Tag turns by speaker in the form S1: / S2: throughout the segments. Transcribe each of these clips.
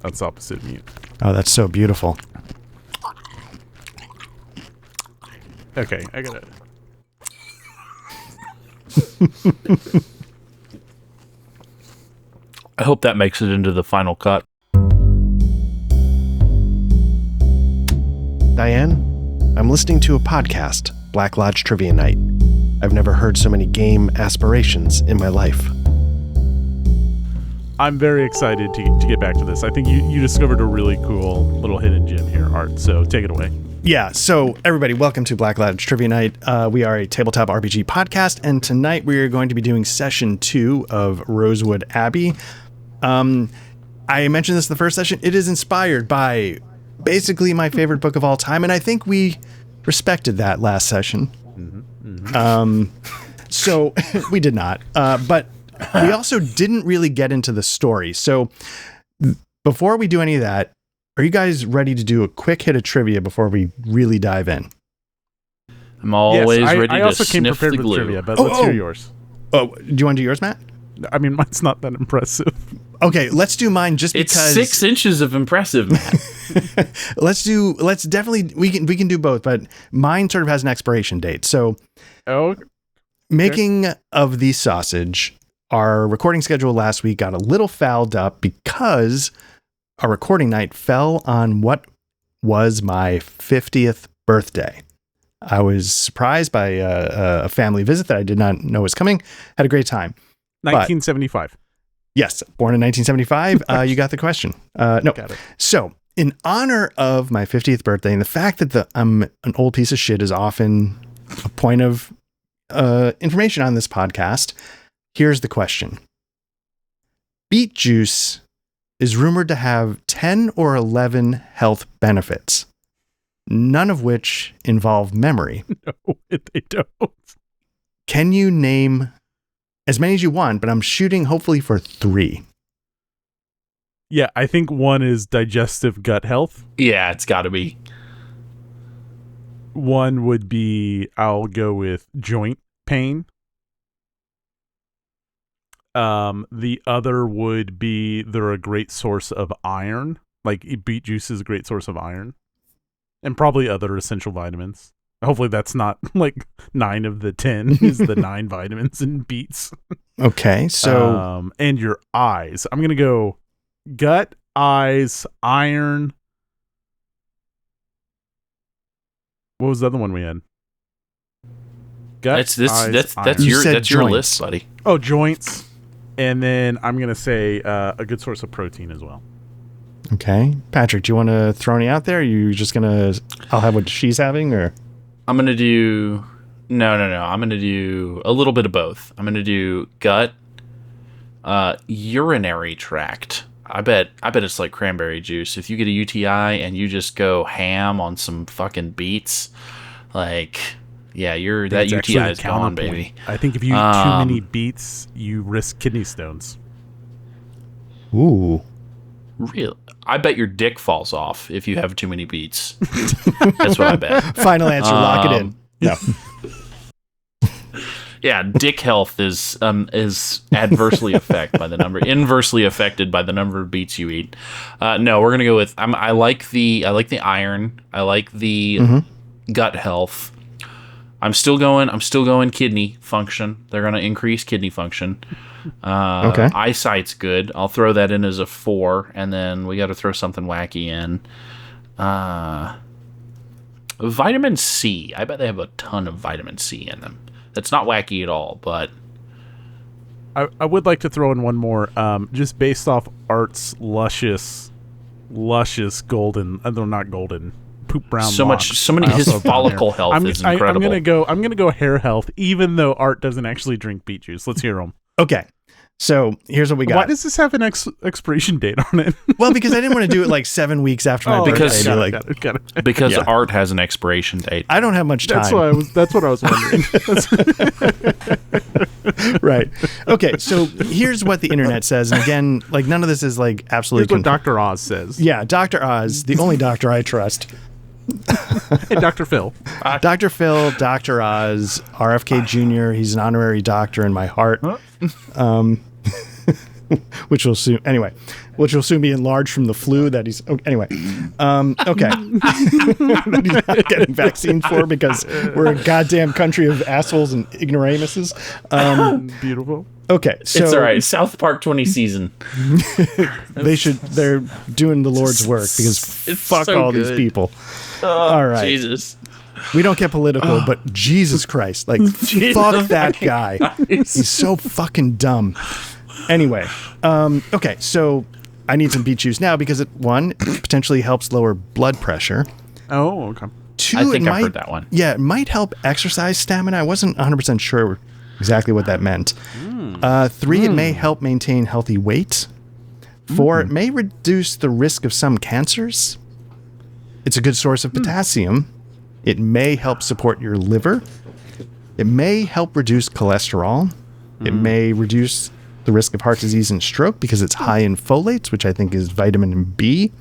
S1: That's opposite mute.
S2: Oh, that's so beautiful.
S1: Okay, I got it.
S3: I hope that makes it into the final cut.
S2: Diane, I'm listening to a podcast, Black Lodge Trivia Night. I've never heard so many game aspirations in my life.
S1: I'm very excited to get back to this. I think you discovered a really cool little hidden gem here, Art, so take it away.
S2: Yeah, so everybody, welcome to Black Lodge Trivia Night. We are a tabletop RPG podcast, and tonight we are going to be doing session 2 of Rosewood Abbey. I mentioned this in the first session. It is inspired by basically my favorite book of all time, and I think we respected that last session. So we did not, but we also didn't really get into the story. So before we do any of that, are you guys ready to do a quick hit of trivia before we really dive in?
S3: I'm always ready
S1: I
S3: to
S1: also came
S3: sniff
S1: prepared
S3: the
S1: with
S3: glue.
S1: trivia, but let's hear yours.
S2: Oh, do you want to do yours, Matt?
S1: I mean, mine's not that impressive.
S2: Okay, let's do mine just
S3: It's
S2: because
S3: 6 inches of impressive, Matt.
S2: we can do both, but mine sort of has an expiration date. So making of the sausage, our recording schedule last week got a little fouled up because our recording night fell on what was my 50th birthday. I was surprised by a family visit that I did not know was coming. Had a great time.
S1: 1975.
S2: Yes, born in 1975. You got the question. No.
S1: Got it.
S2: So, in honor of my 50th birthday, and the fact that I'm an old piece of shit is often a point of information on this podcast, here's the question. Beet juice is rumored to have 10 or 11 health benefits, none of which involve memory.
S1: No, they don't.
S2: Can you name as many as you want, but I'm shooting hopefully for 3.
S1: Yeah, I think one is digestive gut health.
S3: Yeah, it's got to be.
S1: One would be, I'll go with joint pain. The other would be they're a great source of iron. Like beet juice is a great source of iron. And probably other essential vitamins. Hopefully that's not like 9 of the 10 is the 9 vitamins in beets.
S2: Okay, so
S1: and your eyes. I'm gonna go gut, eyes, iron. What was the other one we had? Gut,
S3: that's your list, buddy.
S1: Oh, joints. And then I'm gonna say a good source of protein as well.
S2: Okay, Patrick, do you want to throw any out there? Are you just I'll have what she's having, or?
S3: I'm going to do... No. I'm going to do a little bit of both. I'm going to do gut, urinary tract. I bet it's like cranberry juice. If you get a UTI and you just go ham on some fucking beets, like, yeah, that UTI is gone, baby.
S1: I think if you eat too many beets, you risk kidney stones.
S2: Ooh.
S3: Real. I bet your dick falls off if you have too many beets. That's what I bet.
S2: Final answer. Lock it in. No.
S3: Yeah, dick health is inversely affected by the number of beets you eat. No, we're gonna go with. I like the iron. I like the gut health. I'm still going kidney function. They're gonna increase kidney function. Okay. Eyesight's good. I'll throw that in as a 4, and then we got to throw something wacky in. Vitamin C. I bet they have a ton of vitamin C in them. That's not wacky at all, but
S1: I would like to throw in one more, just based off Art's luscious golden. They're not golden. Poop brown.
S3: His follicle health is incredible.
S1: I'm gonna go hair health, even though Art doesn't actually drink beet juice. Let's hear him.
S2: Okay. So here's what we got.
S1: Why does this have an expiration date on it?
S2: Well, because I didn't want to do it like 7 weeks after my birthday.
S3: Got it. Because art has an expiration date.
S2: I don't have much time.
S1: That's what I was wondering.
S2: Right. Okay. So here's what the internet says, and again, like none of this is like absolutely.
S1: Here's what Dr. Oz says.
S2: Yeah, Dr. Oz, the only doctor I trust.
S1: And Dr. Phil.
S2: Dr. Phil, Dr. Oz, RFK Jr., he's an honorary doctor in my heart. which will soon be enlarged from the flu that he's anyway. Okay, that he's not getting vaccines for because we're a goddamn country of assholes and ignoramuses.
S1: Beautiful.
S2: Okay, so
S3: It's all right. South Park 20 season.
S2: they're doing the Lord's work because fuck
S3: so
S2: all
S3: good.
S2: these people. All right.
S3: Jesus.
S2: We don't get political, but Jesus Christ, like fuck that guy. He's so fucking dumb. Anyway, okay, so I need some beet juice now because it potentially helps lower blood pressure.
S1: Oh, okay.
S2: 2,
S3: I think
S2: it
S3: I've heard that one.
S2: Yeah, it might help exercise stamina. I wasn't 100% sure exactly what that meant. 3, it may help maintain healthy weight. 4, it may reduce the risk of some cancers. It's a good source of potassium. It may help support your liver. It may help reduce cholesterol. It may reduce the risk of heart disease and stroke because it's high in folates, which I think is vitamin B.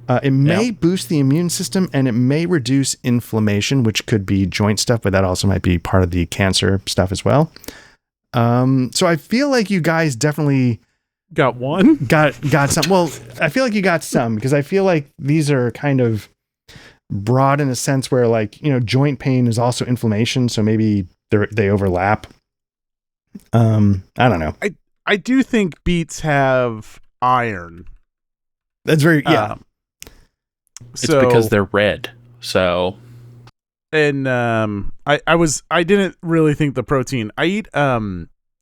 S2: It may boost the immune system, and it may reduce inflammation, which could be joint stuff, but that also might be part of the cancer stuff as well. So I feel like you guys definitely
S1: Got one?
S2: got some. Well, I feel like you got some because I feel like these are kind of broad in a sense where, like, you know, joint pain is also inflammation, so maybe they overlap. I don't know.
S1: I do think beets have iron.
S2: That's very
S3: It's because they're red. So
S1: and I didn't really think the protein. I eat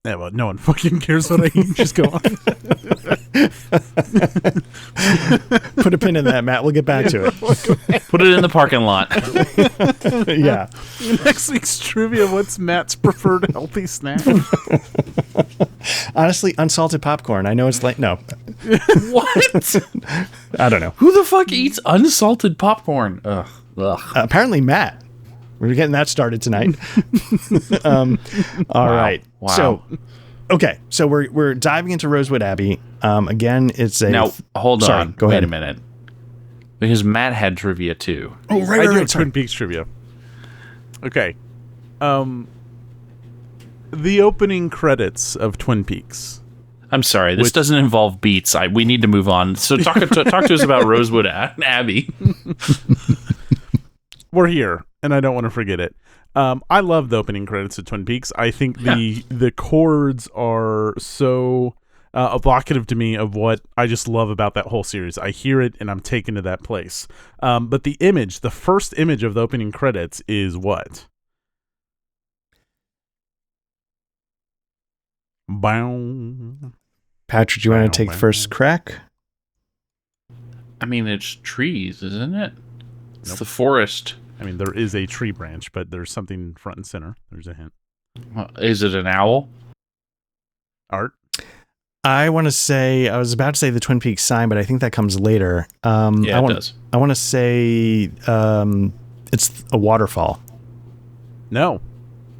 S1: yeah, well, no one fucking cares what I eat. Just go on.
S2: Put a pin in that, Matt. We'll get back to it.
S3: put it in the parking lot.
S2: Yeah.
S1: Next week's trivia, what's Matt's preferred healthy snack?
S2: Honestly, unsalted popcorn. I know it's like no.
S3: What?
S2: I don't know.
S3: Who the fuck eats unsalted popcorn? Ugh.
S2: Apparently, Matt. We're getting that started tonight. All right.
S3: Wow.
S2: So, okay. So we're diving into Rosewood Abbey. Again, it's a
S3: Now, hold
S2: Sorry,
S3: on.
S2: go
S3: Wait
S2: ahead.
S3: a minute. Because Matt had trivia too.
S2: Oh,
S1: I
S2: right,
S1: do have
S2: right.
S1: Twin Peaks trivia. Okay. The opening credits of Twin Peaks.
S3: I'm sorry. This doesn't involve beets. We need to move on. So talk to us about Rosewood Abbey.
S1: We're here, and I don't want to forget it. I love the opening credits of Twin Peaks. I think the chords are so evocative to me of what I just love about that whole series. I hear it, and I'm taken to that place. But the first image of the opening credits is what? Bow.
S2: Patrick, do you want to take the first crack?
S3: I mean, it's trees, isn't it? It's the forest.
S1: I mean, there is a tree branch, but there's something front and center. There's a hint.
S3: Is it an owl?
S1: Art?
S2: I want to say, I was about to say the Twin Peaks sign, but I think that comes later.
S3: Yeah, it does.
S2: I want to say it's a waterfall.
S1: No.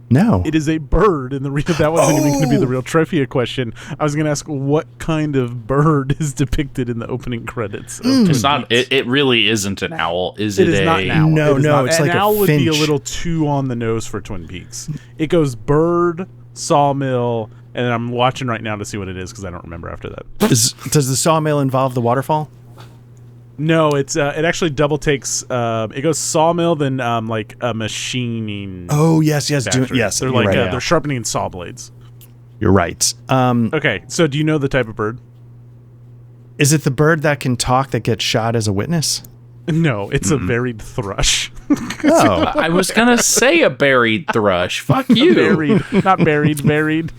S2: No.
S1: It is a bird, and that wasn't even going to be the real trivia question. I was going to ask what kind of bird is depicted in the opening credits.
S3: It's not. It really isn't an owl. Is it?
S1: It is not an owl.
S2: No,
S1: It is
S2: no,
S1: not.
S2: it's
S1: an
S2: like a
S1: owl would be a
S2: finch.
S1: little too on the nose for Twin Peaks. It goes bird, sawmill, and I'm watching right now to see what it is because I don't remember after that.
S2: Does the sawmill involve the waterfall?
S1: No, it actually double takes. It goes sawmill, then like a machining.
S2: Oh, yes.
S1: factory.
S2: Yes.
S1: They're
S2: you're
S1: like
S2: right.
S1: they're sharpening saw blades.
S2: You're right.
S1: Okay, so do you know the type of bird?
S2: Is it the bird that can talk that gets shot as a witness?
S1: No, it's a varied thrush.
S2: Oh.
S3: I was gonna say a buried thrush. Fuck you.
S1: Buried, not buried, varied.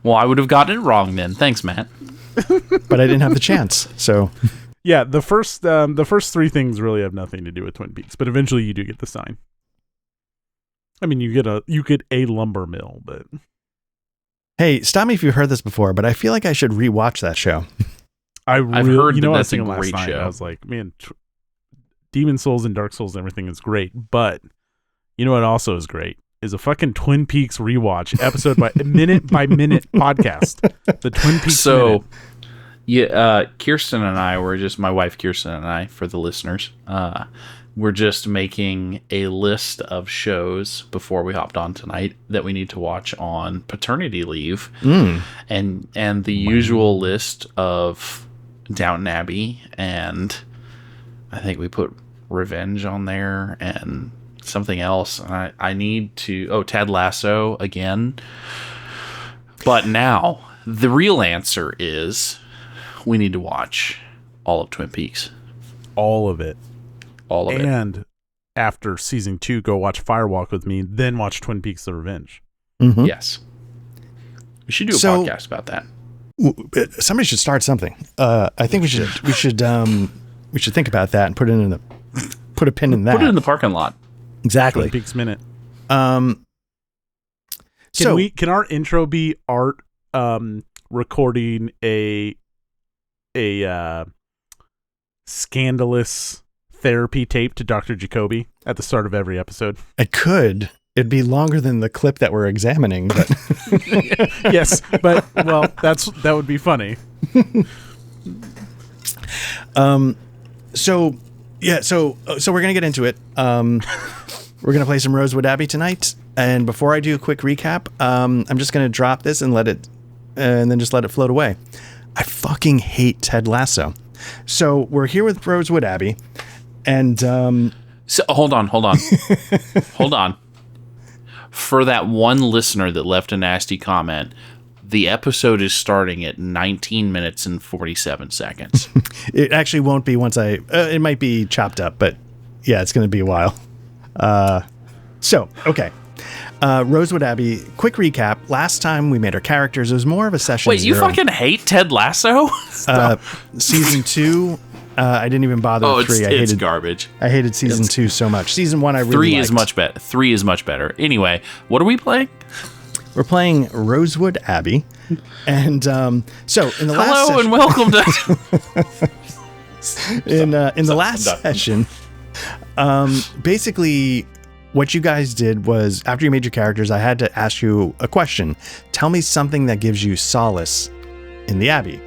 S3: Well, I would have gotten it wrong then. Thanks, Matt.
S2: But I didn't have the chance. So
S1: Yeah, the first three things really have nothing to do with Twin Peaks, but eventually you do get the sign. I mean, you get a lumber mill, but
S2: hey, stop me if you've heard this before, but I feel like I should rewatch that show.
S3: I've heard
S1: you know,
S3: that
S1: I
S3: that's
S1: was
S3: a
S1: thinking last
S3: great
S1: night.
S3: show.
S1: I was like, man, Demon Souls and Dark Souls and everything is great, but you know what also is great is a fucking Twin Peaks rewatch episode by minute podcast. The Twin Peaks.
S3: So,
S1: Minute.
S3: yeah, Kirsten and I were just my wife, Kirsten and I, for the listeners. we're just making a list of shows before we hopped on tonight that we need to watch on paternity leave, and the usual list of Downton Abbey, and I think we put Revenge on there and something else. I need to Ted Lasso again. But now the real answer is we need to watch all of Twin Peaks.
S1: All of it.
S3: All of it.
S1: And after season 2, go watch Firewalk with me, then watch Twin Peaks: The Revenge.
S2: Mm-hmm.
S3: Yes. We should do a podcast about that.
S2: Somebody should start something. I think we should think about that and put a pin in that.
S3: Put it in the parking lot.
S2: Exactly.
S1: Twin Peaks Minute.
S2: Can
S1: our intro be Art recording a scandalous therapy tape to Dr. Jacoby at the start of every episode?
S2: I could. It'd be longer than the clip that we're examining, but
S1: yes, but well, that would be funny.
S2: So we're gonna get into it. We're gonna play some Rosewood Abbey tonight, and before I do a quick recap, I'm just gonna drop this and then just let it float away. I fucking hate Ted Lasso. So we're here with Rosewood Abbey, and
S3: so hold on. Hold on. For that one listener that left a nasty comment, the episode is starting at 19 minutes and 47 seconds.
S2: It actually won't be once it might be chopped up, but yeah, it's going to be a while. Okay. Rosewood Abbey, quick recap. Last time we made our characters, it was more of a session.
S3: Wait, you fucking hate Ted Lasso?
S2: Season 2, I didn't even bother with 3.
S3: It's garbage.
S2: I hated season 2 so much. Season 1 I really liked.
S3: 3 is much better. 3 is much better. Anyway, what are we playing?
S2: We're playing Rosewood Abbey. And so in the last
S3: Hello
S2: session,
S3: and welcome to
S2: in the last session, basically what you guys did was, after you made your characters, I had to ask you a question. Tell me something that gives you solace in the Abbey.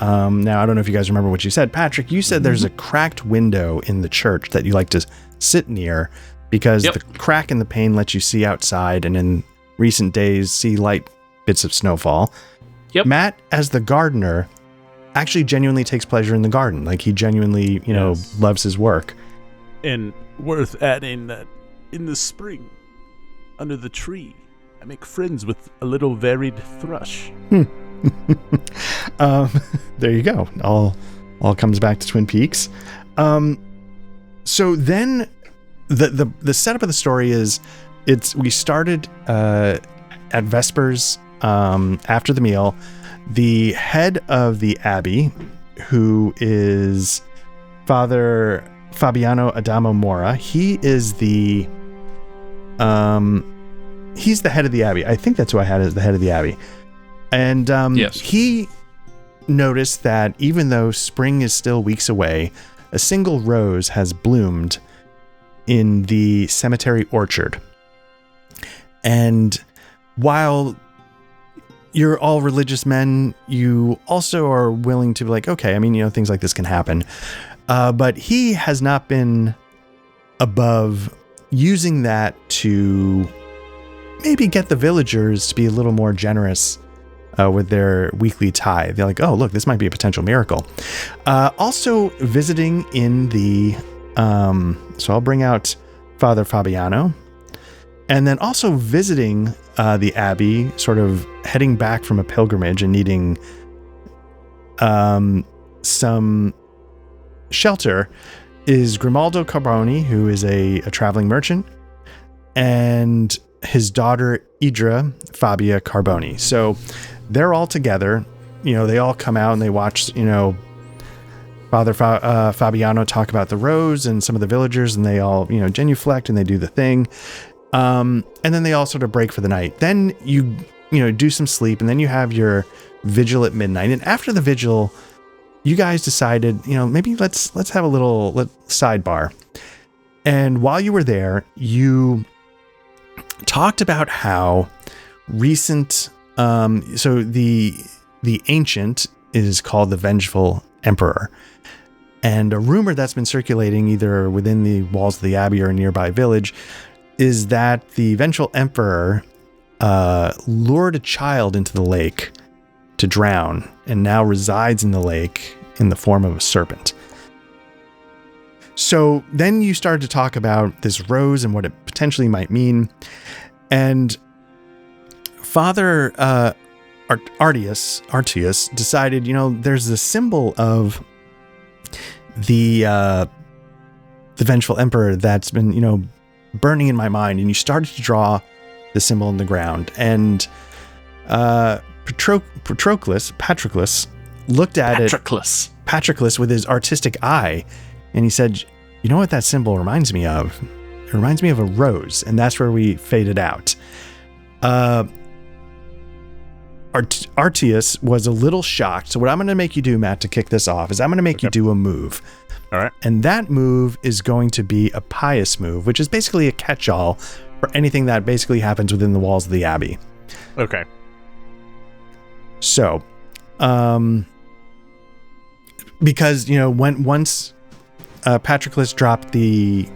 S2: Now, I don't know if you guys remember what you said. Patrick, you said there's a cracked window in the church that you like to sit near because the crack in the pane lets you see outside, and in recent days, see light bits of snowfall.
S3: Yep.
S2: Matt, as the gardener, actually genuinely takes pleasure in the garden. Like, he genuinely, loves his work.
S1: And worth adding that in the spring, under the tree, I make friends with a little varied thrush.
S2: There you go. All comes back to Twin Peaks. So then the setup of the story is we started at Vespers after the meal. The head of the Abbey, who is Father Fabiano Adamo Mora, he is he's the head of the Abbey. I think that's who I had as the head of the Abbey. And
S3: yes.
S2: He noticed that even though spring is still weeks away, a single rose has bloomed in the cemetery orchard. And while you're all religious men, you also are willing to be like, okay, I mean, things like this can happen. But he has not been above using that to maybe get the villagers to be a little more generous with their weekly tithe. They're like, oh, look, this might be a potential miracle. Also visiting in the, so I'll bring out Father Fabiano, and then also visiting the Abbey, sort of heading back from a pilgrimage and needing some shelter, is Grimaldo Carboni, who is a traveling merchant, and his daughter Idra Fabia Carboni. So they're all together. They all come out and they watch, Father Fabiano talk about the rose and some of the villagers, and they all, genuflect and they do the thing. And then they all sort of break for the night. Then you do some sleep, and then you have your vigil at midnight. And after the vigil, you guys decided, maybe let's have a little sidebar. And while you were there, you talked about how recent, so the ancient is called the Vengeful Emperor. And a rumor that's been circulating either within the walls of the abbey or a nearby village is that the vengeful emperor lured a child into the lake to drown and now resides in the lake in the form of a serpent. So then you started to talk about this rose and what it potentially might mean. And Father Artius decided, there's this symbol of the vengeful emperor that's been, burning in my mind. And you started to draw the symbol in the ground. And Patroclus looked at it. Patroclus with his artistic eye. And he said, you know what that symbol reminds me of? It reminds me of a rose. And that's where we faded out. Artius was a little shocked. So what I'm going to make you do, Matt, to kick this off is I'm going to make you do a move.
S1: All right.
S2: And that move is going to be a pious move, which is basically a catch-all for anything that basically happens within the walls of the abbey.
S1: Okay.
S2: So, because, once Patroclus dropped the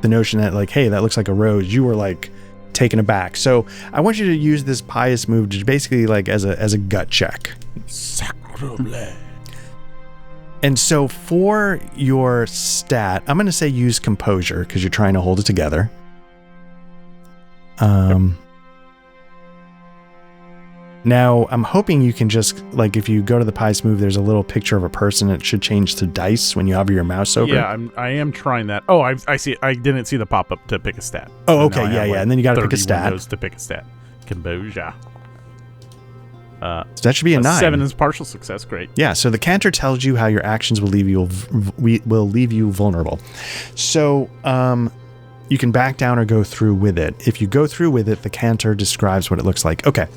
S2: notion that like, hey, that looks like a rose, you were like taken aback. So I want you to use this pious move to basically like as a gut check.
S1: Sacrable.
S2: And so for your stat, I'm going to say use composure because you're trying to hold it together. Now, I'm hoping you can just, like, if you go to the pious move, there's a little picture of a person. It should change to dice when you hover your mouse over.
S1: Yeah, I am trying that. Oh, I see. I didn't see the pop-up to pick a stat.
S2: Oh, okay. Yeah. And then you got to pick a stat.
S1: To pick a stat. Composure.
S2: So that should be a 9.
S1: 7 is partial success. Great.
S2: Yeah. So the cantor tells you how your actions will leave you vulnerable. So you can back down or go through with it. If you go through with it, the cantor describes what it looks like. Okay,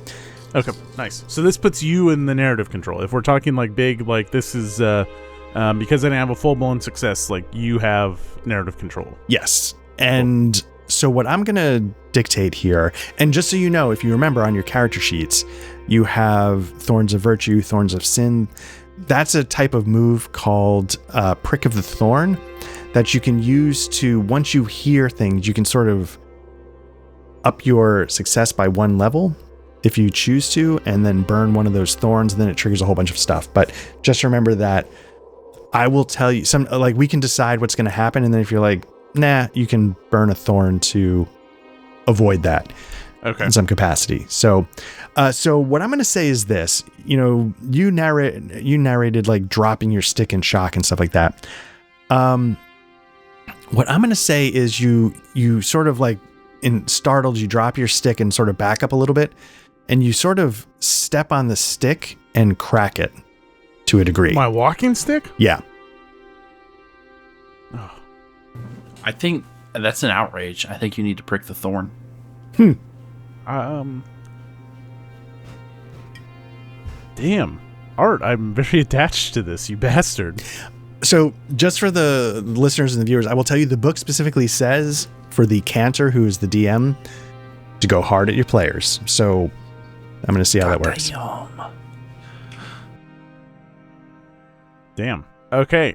S1: nice. So this puts you in the narrative control. If we're talking like big, like this is because I didn't have a full-blown success, like you have narrative control.
S2: Yes. And so what I'm going to dictate here, and just so you know, if you remember on your character sheets, you have Thorns of Virtue, Thorns of Sin. That's a type of move called Prick of the Thorn that you can use to, once you hear things, you can sort of up your success by 1 level if you choose to, and then burn one of those thorns, and then it triggers a whole bunch of stuff. But just remember that I will tell you some, like, we can decide what's going to happen, and then if you're like, nah, you can burn a thorn to avoid that.
S1: Okay.
S2: In some capacity. So what I'm going to say is this, you narrated like dropping your stick in shock and stuff like that. What I'm going to say is you sort of like in startled, you drop your stick and sort of back up a little bit, and you sort of step on the stick and crack it to a degree.
S1: My walking stick?
S2: Yeah.
S1: Oh.
S3: I think that's an outrage. I think you need to prick the thorn.
S1: Damn. Art, I'm very attached to this, you bastard.
S2: So just for the listeners and the viewers, I will tell you the book specifically says for the cantor, who is the DM, to go hard at your players. So I'm going to see how that works.
S1: Damn. Okay.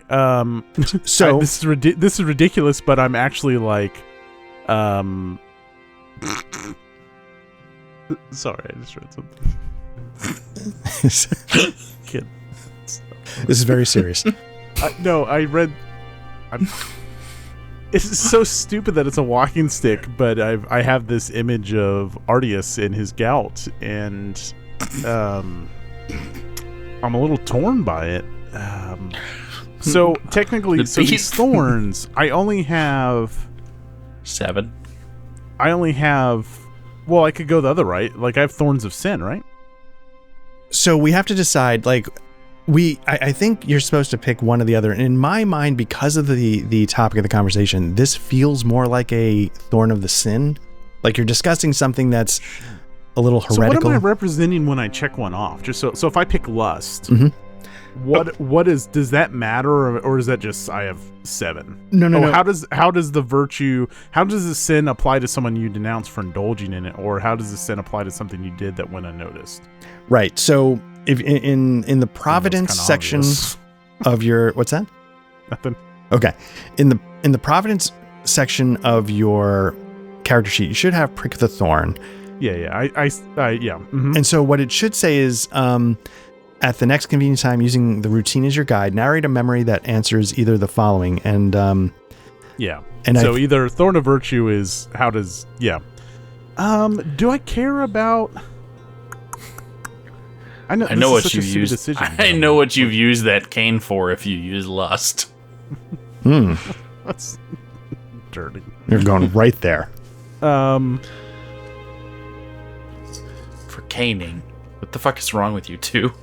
S2: So
S1: this is ridiculous, but I'm actually like, sorry, I just read something. Kid.
S2: This is very serious.
S1: No, I read. It's so stupid that it's a walking stick, but I have this image of Artius in his gout, and I'm a little torn by it. So technically, these thorns, I only have
S3: 7.
S1: I only have. Well, I could go the other right. Like I have Thorns of Sin, right?
S2: So we have to decide. Like I think you're supposed to pick one or the other. And in my mind, because of the topic of the conversation, this feels more like a Thorn of the Sin. Like you're discussing something that's a little heretical.
S1: So what am I representing when I check one off? Just so if I pick Lust, does that matter, or is that just I have 7?
S2: No.
S1: How does the sin apply to someone you denounce for indulging in it, or how does the sin apply to something you did that went unnoticed?
S2: Right. So if in the Providence section of your, what's that?
S1: Nothing.
S2: Okay. In the Providence section of your character sheet, you should have Prick the Thorn.
S1: Yeah. Yeah. Yeah. Mm-hmm.
S2: And so what it should say is, at the next convenient time, using the routine as your guide, narrate a memory that answers either the following. And
S1: yeah.
S2: And
S1: so either Thorn of Virtue is how does do I care about? I know
S3: what you use. I know what you've used that cane for. If you use lust,
S1: that's dirty.
S2: You're going right there.
S3: For caning. What the fuck is wrong with you two?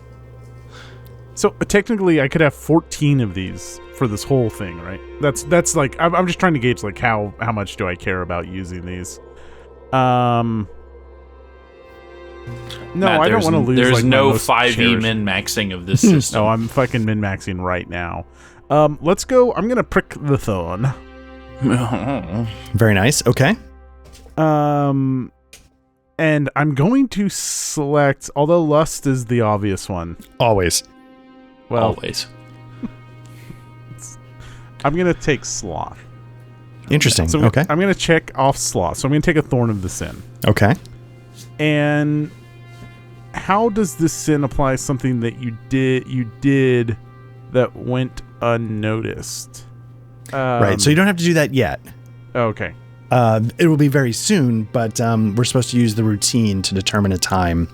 S1: So technically, I could have 14 of these for this whole thing, right? That's like I'm just trying to gauge like how much do I care about using these. No,
S3: Matt,
S1: I don't want to lose.
S3: There's
S1: like,
S3: no
S1: my most
S3: 5e
S1: cherished-
S3: min-maxing of this system.
S1: Oh, I'm fucking min-maxing right now. Let's go. I'm gonna Prick the Thorn.
S2: Very nice. Okay.
S1: And I'm going to select, although Lust is the obvious one.
S2: Always.
S1: Well,
S3: Always.
S1: I'm gonna take Sloth.
S2: Interesting.
S1: So
S2: Okay.
S1: I'm gonna check off Sloth. So I'm gonna take a Thorn of the Sin.
S2: Okay.
S1: And how does this sin apply something that you did that went unnoticed?
S2: Right. So you don't have to do that yet.
S1: Okay.
S2: It will be very soon, but we're supposed to use the routine to determine a time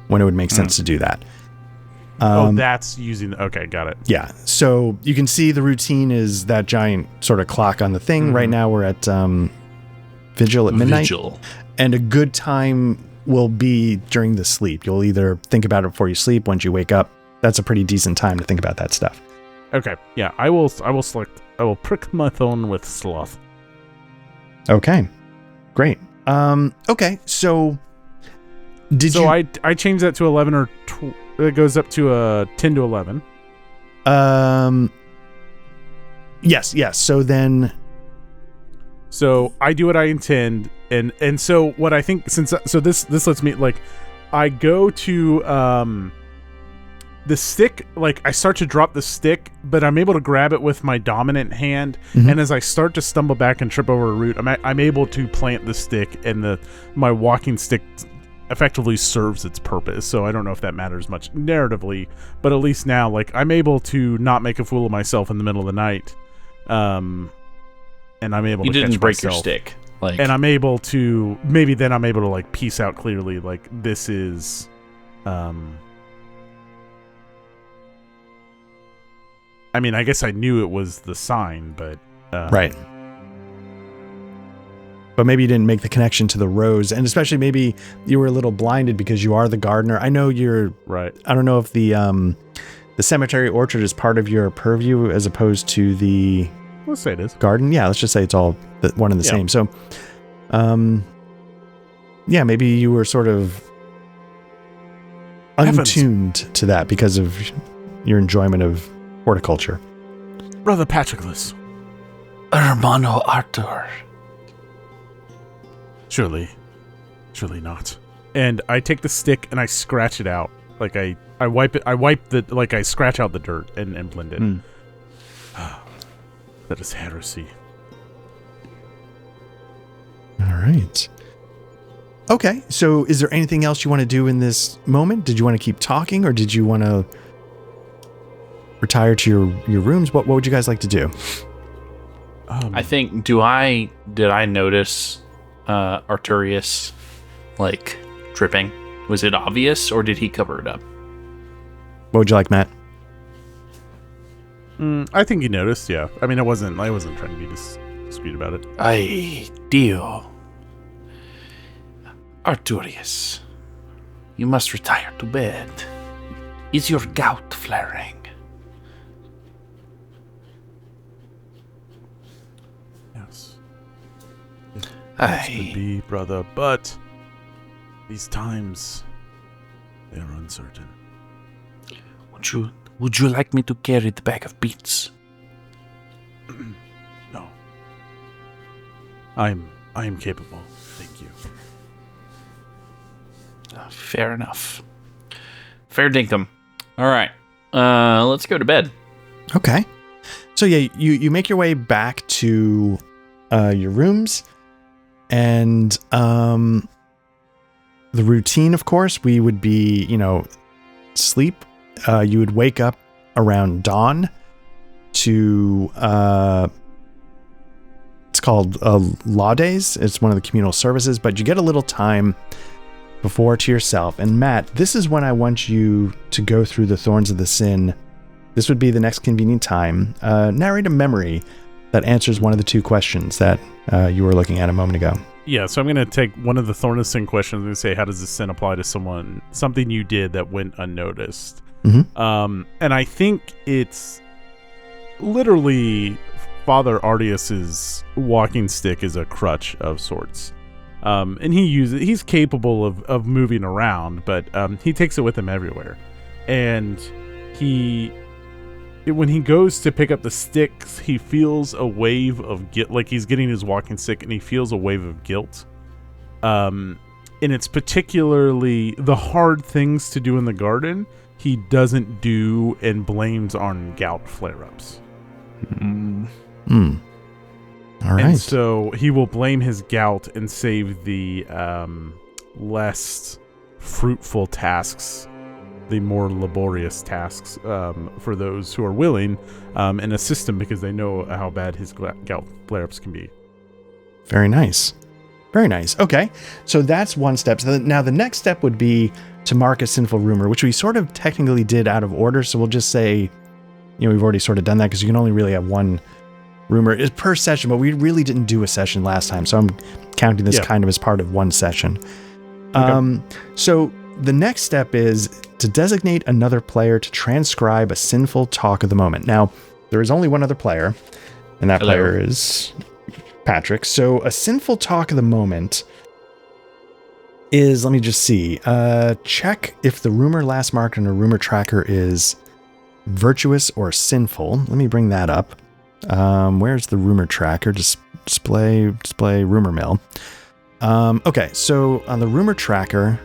S2: when it would make sense to do that.
S1: That's using... Okay, got it.
S2: Yeah. So you can see the routine is that giant sort of clock on the thing.
S1: Mm-hmm.
S2: Right now we're at Vigil at midnight.
S3: Vigil.
S2: And a good time will be during the sleep. You'll either think about it before you sleep, once you wake up. That's a pretty decent time to think about that stuff.
S1: Okay. Yeah, I will prick my thorn with Sloth.
S2: Okay. Great. Okay. So
S1: I changed that to 11 or it goes up to 10 to 11.
S2: Yes.
S1: So I do what I intend, and so what I think this lets me like I go to the stick, like I start to drop the stick, but I'm able to grab it with my dominant hand, and as I start to stumble back and trip over a root, I'm able to plant the stick, and my walking stick effectively serves its purpose. So I don't know if that matters much narratively, but at least now, like I'm able to not make a fool of myself in the middle of the night. And I'm able to
S3: You didn't
S1: catch
S3: break
S1: myself.
S3: your stick. Like,
S1: And I'm able to like piece out clearly like this is I mean, I guess I knew it was the sign, but
S2: right. But maybe you didn't make the connection to the rose, and especially maybe you were a little blinded because you are the gardener. I know you're
S1: right.
S2: I don't know if the cemetery orchard is part of your purview as opposed to the
S1: Let's say it is.
S2: garden. Yeah, let's just say it's all one and the same. So, yeah, maybe you were sort of untuned to that because of your enjoyment of horticulture.
S1: Brother Patroclus.
S3: Hermano Arthur.
S1: Surely not. And I take the stick and I scratch it out. Like I wipe it. I scratch out the dirt and blend it. That is heresy.
S2: All right. Okay, so is there anything else you want to do in this moment? Did you want to keep talking, or did you want to retire to your rooms? What would you guys like to do?
S3: I think, did I notice Arturius, like, dripping? Was it obvious, or did he cover it up?
S2: What would you like, Matt?
S1: I think you noticed, yeah. I mean, I wasn't trying to be discreet about it.
S3: Ay, Dio. Arturius, you must retire to bed. Is your gout flaring?
S1: Yes.
S3: Aye.
S1: Could be, brother, but these times, they are uncertain.
S3: Would you like me to carry the bag of beets?
S1: No. I am capable. Thank you.
S3: Fair enough. Fair dinkum. All right. Let's go to bed.
S2: Okay. So yeah, you make your way back to your rooms, and the routine, of course, we would be, sleep. You would wake up around dawn to it's called Laudes. It's one of the communal services, but you get a little time before to yourself. And Matt, this is when I want you to go through the Thorns of the Sin. This would be the next convenient time. Narrate a memory that answers one of the two questions that you were looking at a moment ago.
S1: Yeah, so I'm going to take one of the Thorn of Sin questions and say, how does this sin apply to something you did that went unnoticed?
S2: Mm-hmm.
S1: And I think it's literally Father Ardius's walking stick is a crutch of sorts. And he's capable of moving around, but he takes it with him everywhere. And when he goes to pick up the sticks, he feels a wave of guilt, like he's getting his walking stick, and he feels a wave of guilt. And it's particularly the hard things to do in the garden, he doesn't do and blames on gout flare-ups.
S2: All right.
S1: And so he will blame his gout and save the less fruitful tasks, the more laborious tasks for those who are willing, and assist him because they know how bad his gout flare-ups can be.
S2: Very nice. Very nice. Okay, so that's one step. So now the next step would be to mark a sinful rumor, which we sort of technically did out of order. So we'll just say, we've already sort of done that because you can only really have one rumor per session, but we really didn't do a session last time. So I'm counting this kind of as part of one session. Okay. So the next step is to designate another player to transcribe a sinful talk of the moment. Now, there is only one other player, and that player is Patrick. So a sinful talk of the moment is, let me just see, check if the rumor last marked on a rumor tracker is virtuous or sinful. Let me bring that up. Where's the rumor tracker? Display rumor mill. Okay, so on the rumor tracker,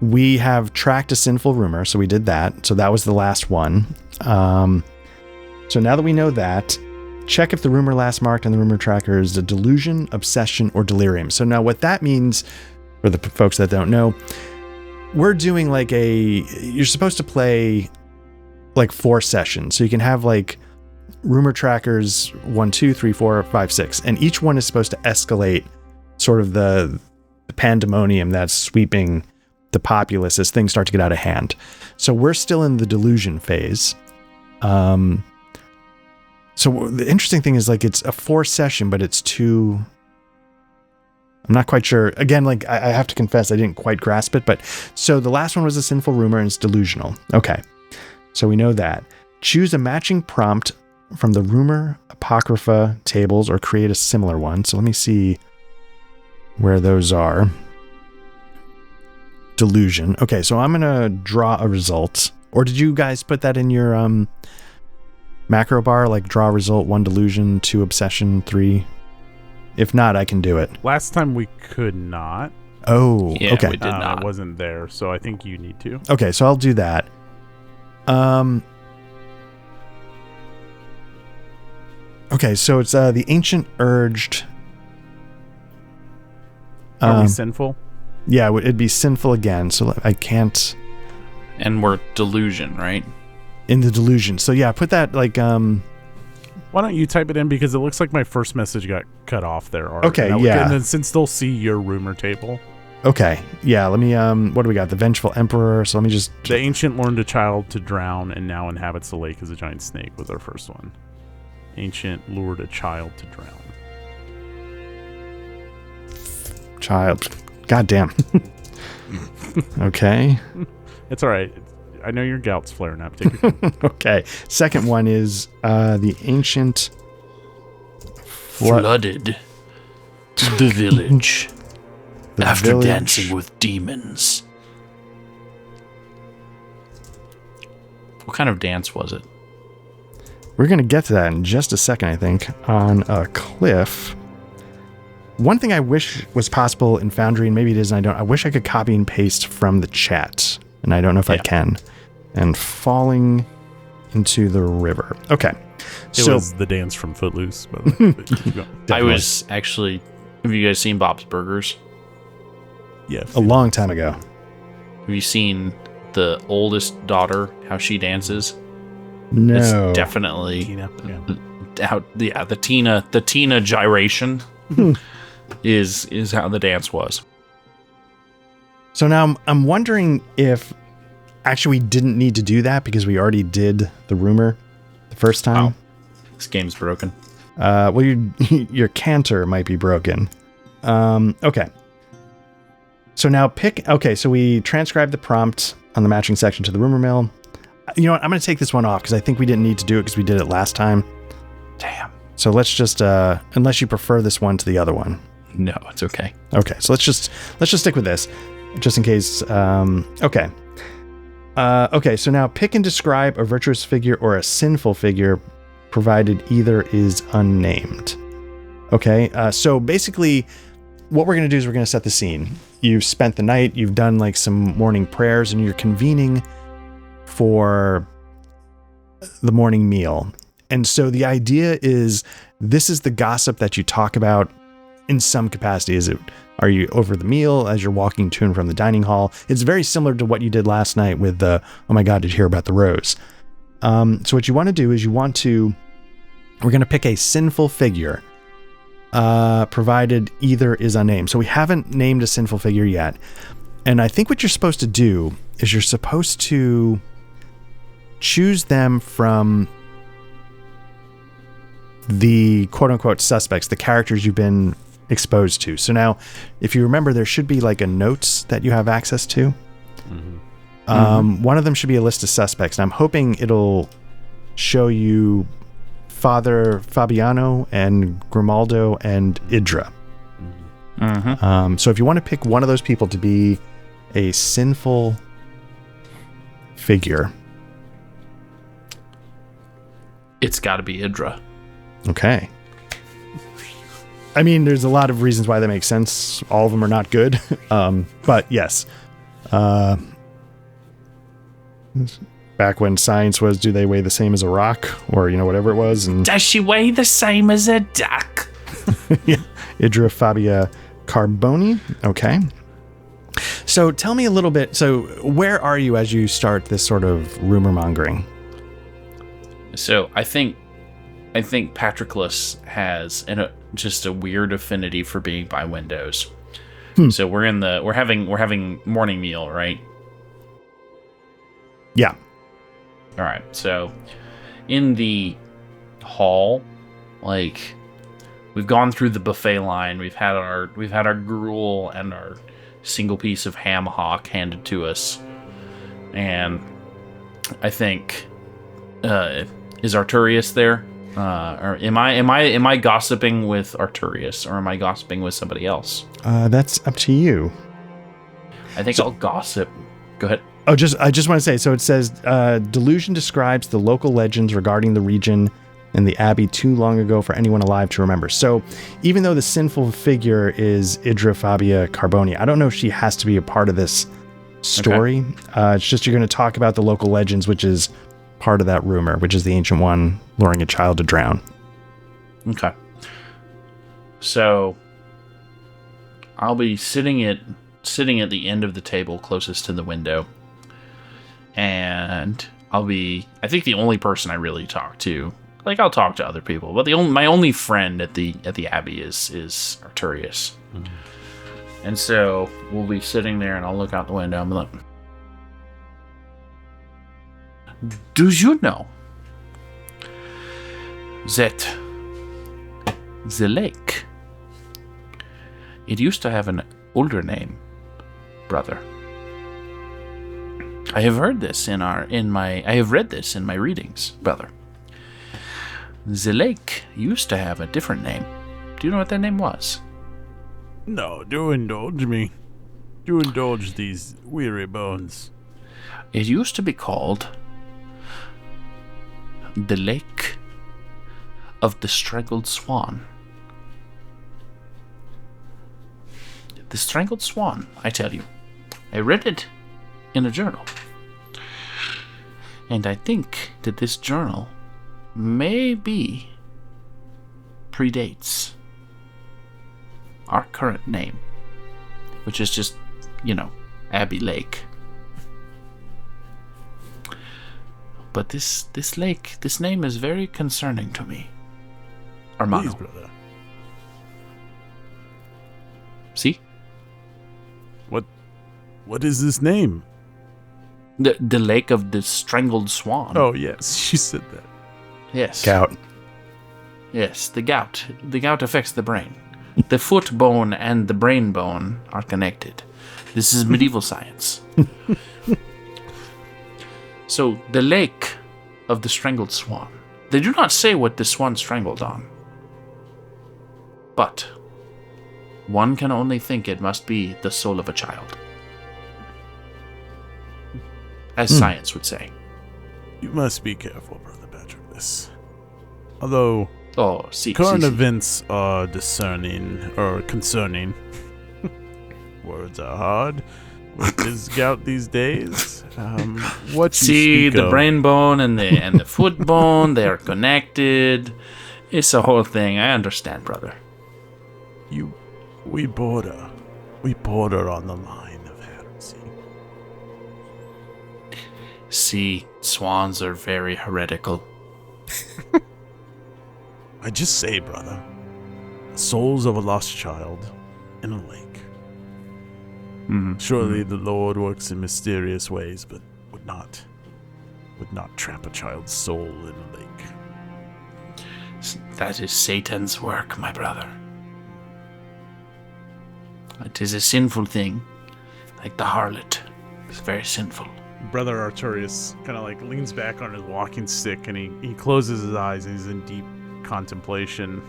S2: we have tracked a sinful rumor, so we did that. So that was the last one. So now that we know that, check if the rumor last marked on the rumor tracker is a delusion, obsession, or delirium. So now what that means, for the folks that don't know, we're doing you're supposed to play 4 sessions. So you can have rumor trackers 1, 2, 3, 4, 5, 6, and each one is supposed to escalate sort of the pandemonium that's sweeping the populace as things start to get out of hand. So we're still in the delusion phase. So the interesting thing is it's a 4 session, but it's 2. I'm not quite sure. Again, I have to confess, I didn't quite grasp it, but so the last one was a sinful rumor and it's delusional. Okay. So we know that. Choose a matching prompt from the rumor apocrypha tables or create a similar one. So let me see where those are. Delusion. Okay, so I'm going to draw a result. Or did you guys put that in your macro bar, draw result 1 delusion, 2 obsession, 3? If not, I can do it.
S1: Last time we could not.
S2: Oh,
S3: yeah,
S2: okay.
S3: We did not.
S1: It wasn't there, so I think you need to.
S2: Okay, so I'll do that. Okay, so it's the ancient urged.
S1: Are we sinful?
S2: Yeah, it'd be sinful again. So I can't.
S3: And we're delusion, right?
S2: In the delusion. So yeah, put that
S1: Why don't you type it in, because it looks like my first message got cut off there.
S2: Okay, yeah.
S1: And then since they'll see your rumor table.
S2: Okay, yeah. Let me. What do we got? The vengeful emperor. So let me just.
S1: The ancient learned a child to drown and now inhabits the lake as a giant snake was our first one. Ancient lured a child to drown.
S2: Child. God damn. Okay.
S1: It's all right. I know your gout's flaring up. Take your time.
S2: Okay. Second one is the ancient
S3: flooded the village after
S2: village.
S3: dancing with demons. What kind of dance was it?
S2: We're going to get to that in just a second, I think, on a cliff. One thing I wish was possible in Foundry, and maybe it is and I don't, I wish I could copy and paste from the chat, and I don't know if I can. And falling into the river. Okay.
S1: It was the dance from Footloose. By the way. But keep going.
S3: I was actually. Have you guys seen Bob's Burgers?
S1: Yes.
S2: A long time ago.
S3: Have you seen the oldest daughter, how she dances?
S2: No.
S3: It's definitely
S1: Tina,
S3: the Tina gyration is how the dance was.
S2: So now I'm wondering if actually we didn't need to do that because we already did the rumor the first time.
S3: Wow. This game's broken.
S2: Well, your canter might be broken. Okay. So now pick. Okay, so we transcribed the prompt on the matching section to the rumor mill. You know what? I'm going to take this one off because I think we didn't need to do it because we did it last time.
S3: Damn.
S2: So let's just, unless you prefer this one to the other one.
S3: No, it's okay.
S2: Okay, so let's just stick with this, just in case. Okay. Okay, so now pick and describe a virtuous figure or a sinful figure, provided either is unnamed. Okay, so basically, what we're going to do is we're going to set the scene. You've spent the night, you've done like some morning prayers, and you're convening for the morning meal. And so the idea is this is the gossip that you talk about in some capacity. Are you over the meal as you're walking to and from the dining hall? It's very similar to what you did last night with the, oh my God, did you hear about the rose? So what you want to do is we're going to pick a sinful figure, provided either is unnamed. So we haven't named a sinful figure yet. And I think what you're supposed to do is you're supposed to choose them from the quote-unquote suspects, the characters you've been exposed to. So now, if you remember, there should be like a notes that you have access to. One of them should be a list of suspects, and I'm hoping it'll show you Father Fabiano and Grimaldo and Idra. So if you want to pick one of those people to be a sinful figure,
S3: It's got to be Idra.
S2: okay. I mean, there's a lot of reasons why that makes sense. All of them are not good. But yes. Back when science was, do they weigh the same as a rock? Or, whatever it was. And
S3: Does she weigh the same as a duck?
S2: yeah. Idra Fabia Carboni. Okay. So tell me a little bit. So where are you as you start this sort of rumor mongering?
S3: So I think Patroclus has just a weird affinity for being by windows. So we're having morning meal, right?
S2: Yeah.
S3: All right. So in the hall, like we've gone through the buffet line. We've had our gruel and our single piece of ham hock handed to us, and I think is Arturius there? Or am I gossiping with Arturius, or am I gossiping with somebody else?
S2: That's up to you.
S3: I think I'll gossip. Go ahead.
S2: I just want to say, so it says, delusion describes the local legends regarding the region and the abbey too long ago for anyone alive to remember. So even though the sinful figure is Idra Fabia Carboni, I don't know if she has to be a part of this story. Okay. It's just you're going to talk about the local legends, which is part of that rumor, which is the ancient one luring a child to drown.
S3: Okay. So I'll be sitting at the end of the table closest to the window, and I think the only person I really talk to. Like, I'll talk to other people, but my only friend at the abbey is Arturius. And so we'll be sitting there, and I'll look out the window. I'm like, do you know that the lake, it used to have an older name, brother? I have heard this I have read this in my readings, brother. The lake used to have a different name. Do you know what that name was?
S1: No, do indulge me. Do indulge these weary bones.
S3: It used to be called the Lake of the Strangled Swan. The Strangled Swan, I tell you. I read it in a journal. And I think that this journal maybe predates our current name, which is just, Abbey Lake. But this lake, this name is very concerning to me. Hermano.
S1: Please, brother.
S3: See?
S1: What is this name?
S3: The lake of the strangled swan.
S1: Oh, yes, you said that.
S3: Yes.
S2: Gout.
S3: Yes, the gout. The gout affects the brain. The foot bone and the brain bone are connected. This is medieval science. So, the lake of the strangled swan. They do not say what the swan strangled on. But one can only think it must be the soul of a child. As science would say.
S1: You must be careful, Brother Patrick. Although current
S3: see.
S1: events are concerning. Words are hard. With this gout these days, what you
S3: See,
S1: speak
S3: the
S1: of,
S3: brain bone and the foot bone, they are connected. It's a whole thing. I understand, brother.
S1: we border on the line of heresy.
S3: See, swans are very heretical.
S1: I just say, brother, souls of a lost child in a lake. Surely the Lord works in mysterious ways, but would not trap a child's soul in a lake.
S3: That is Satan's work, my brother. It is a sinful thing, like the harlot. It's very sinful.
S1: Brother Arturius kind of like leans back on his walking stick and he closes his eyes and he's in deep contemplation.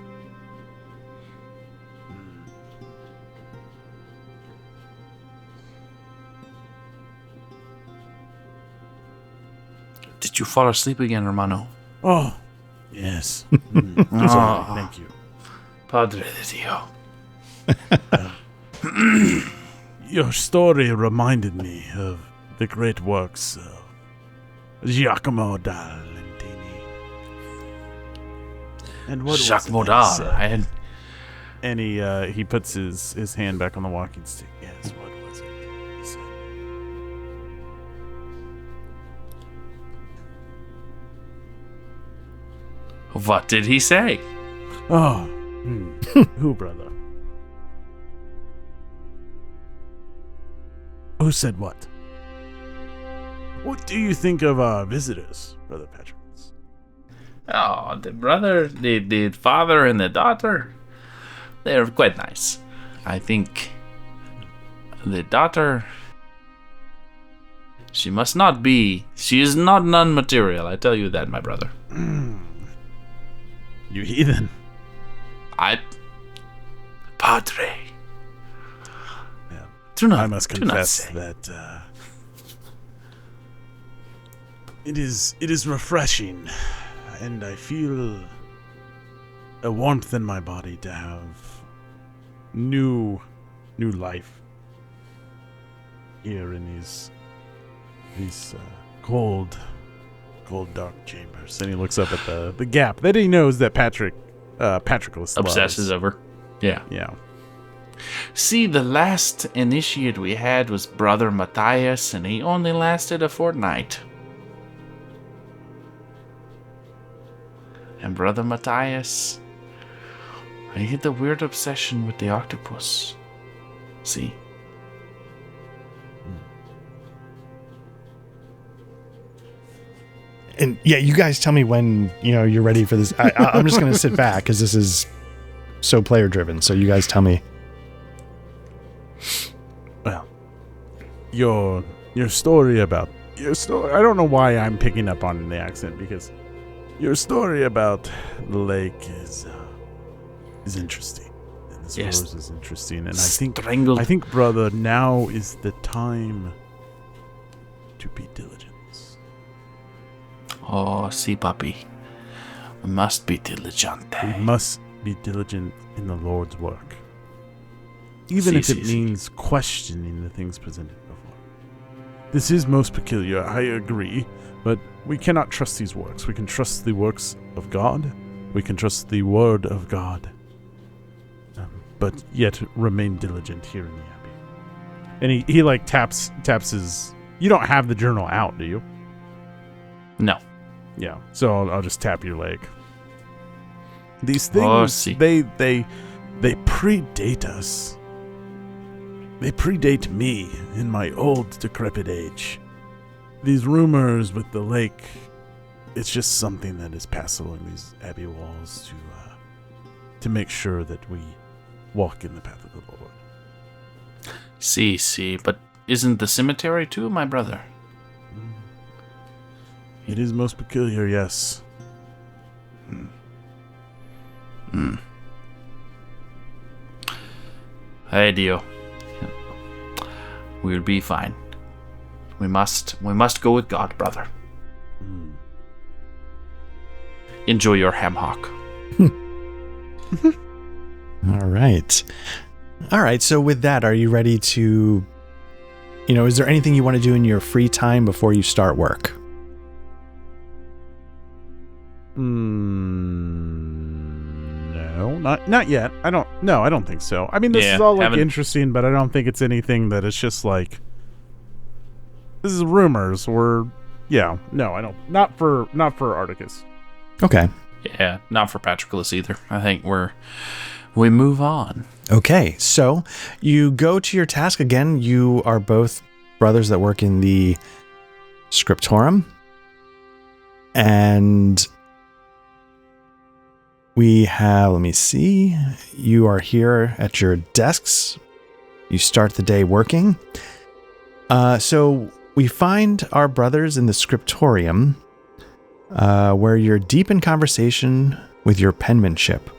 S3: Did you fall asleep again, hermano?
S1: Oh, yes. Sorry, thank you.
S3: Padre de Dio.
S1: Your story reminded me of the great works of Giacomo da Lentini. And what
S3: Jacques
S1: was it that he said?
S3: Modal.
S1: And he puts his hand back on the walking stick. Yes, what was it he said?
S3: What did he say?
S1: Oh, who, brother? Who said what? What do you think of our visitors, Brother Patrick?
S3: Oh, the father and the daughter, they're quite nice. I think the daughter, she is not non-material, I tell you that, my brother.
S1: You heathen.
S3: Padre.
S1: Yeah.
S3: I
S1: I must confess that it is refreshing, and I feel a warmth in my body to have new life here in these cold, dark chambers. And he looks up at the gap that he knows that Patroclus
S3: obsesses over. Yeah.
S1: Yeah.
S3: See, the last initiate we had was Brother Matthias, and he only lasted a fortnight. And Brother Matthias, he had the weird obsession with the octopus. See?
S2: And yeah, you guys tell me when you're ready for this. I'm just going to sit back because this is so player driven. So you guys tell me.
S1: Well, your story about your story. I don't know why I'm picking up on the accent, because your story about the lake is interesting. And this
S3: Yes.
S1: rose is interesting, and
S3: Strangled.
S1: I think, brother, now is the time to be diligent.
S3: Oh, see, puppy. We must be diligent.
S1: We must be diligent in the Lord's work, even if it means questioning the things presented before. This is most peculiar, I agree, but we cannot trust these works. We can trust the works of God. We can trust the word of God. But yet remain diligent here in the Abbey. And he like taps his... You don't have the journal out, do you?
S3: No.
S1: Yeah, so I'll just tap your leg. These things, they predate us. They predate me in my old, decrepit age. These rumors with the lake, it's just something that is passed along these abbey walls to make sure that we walk in the path of the Lord.
S3: See, but isn't the cemetery too, my brother?
S1: It is most peculiar, yes.
S3: Hey, Dio. We'll be fine. We must go with God, brother. Enjoy your ham hock.
S2: All right. So with that, are you ready to, is there anything you want to do in your free time before you start work?
S1: No, not yet. I don't think so. I mean, this is all like interesting, but I don't think it's anything that it's just like, this is rumors or, I don't. Not for Articus.
S2: Okay.
S3: Yeah, not for Patroclus either. I think we move on.
S2: Okay, so you go to your task again. You are both brothers that work in the scriptorium. And we have, let me see, you are here at your desks. You start the day working. So we find our brothers in the scriptorium, where you're deep in conversation with your penmanship.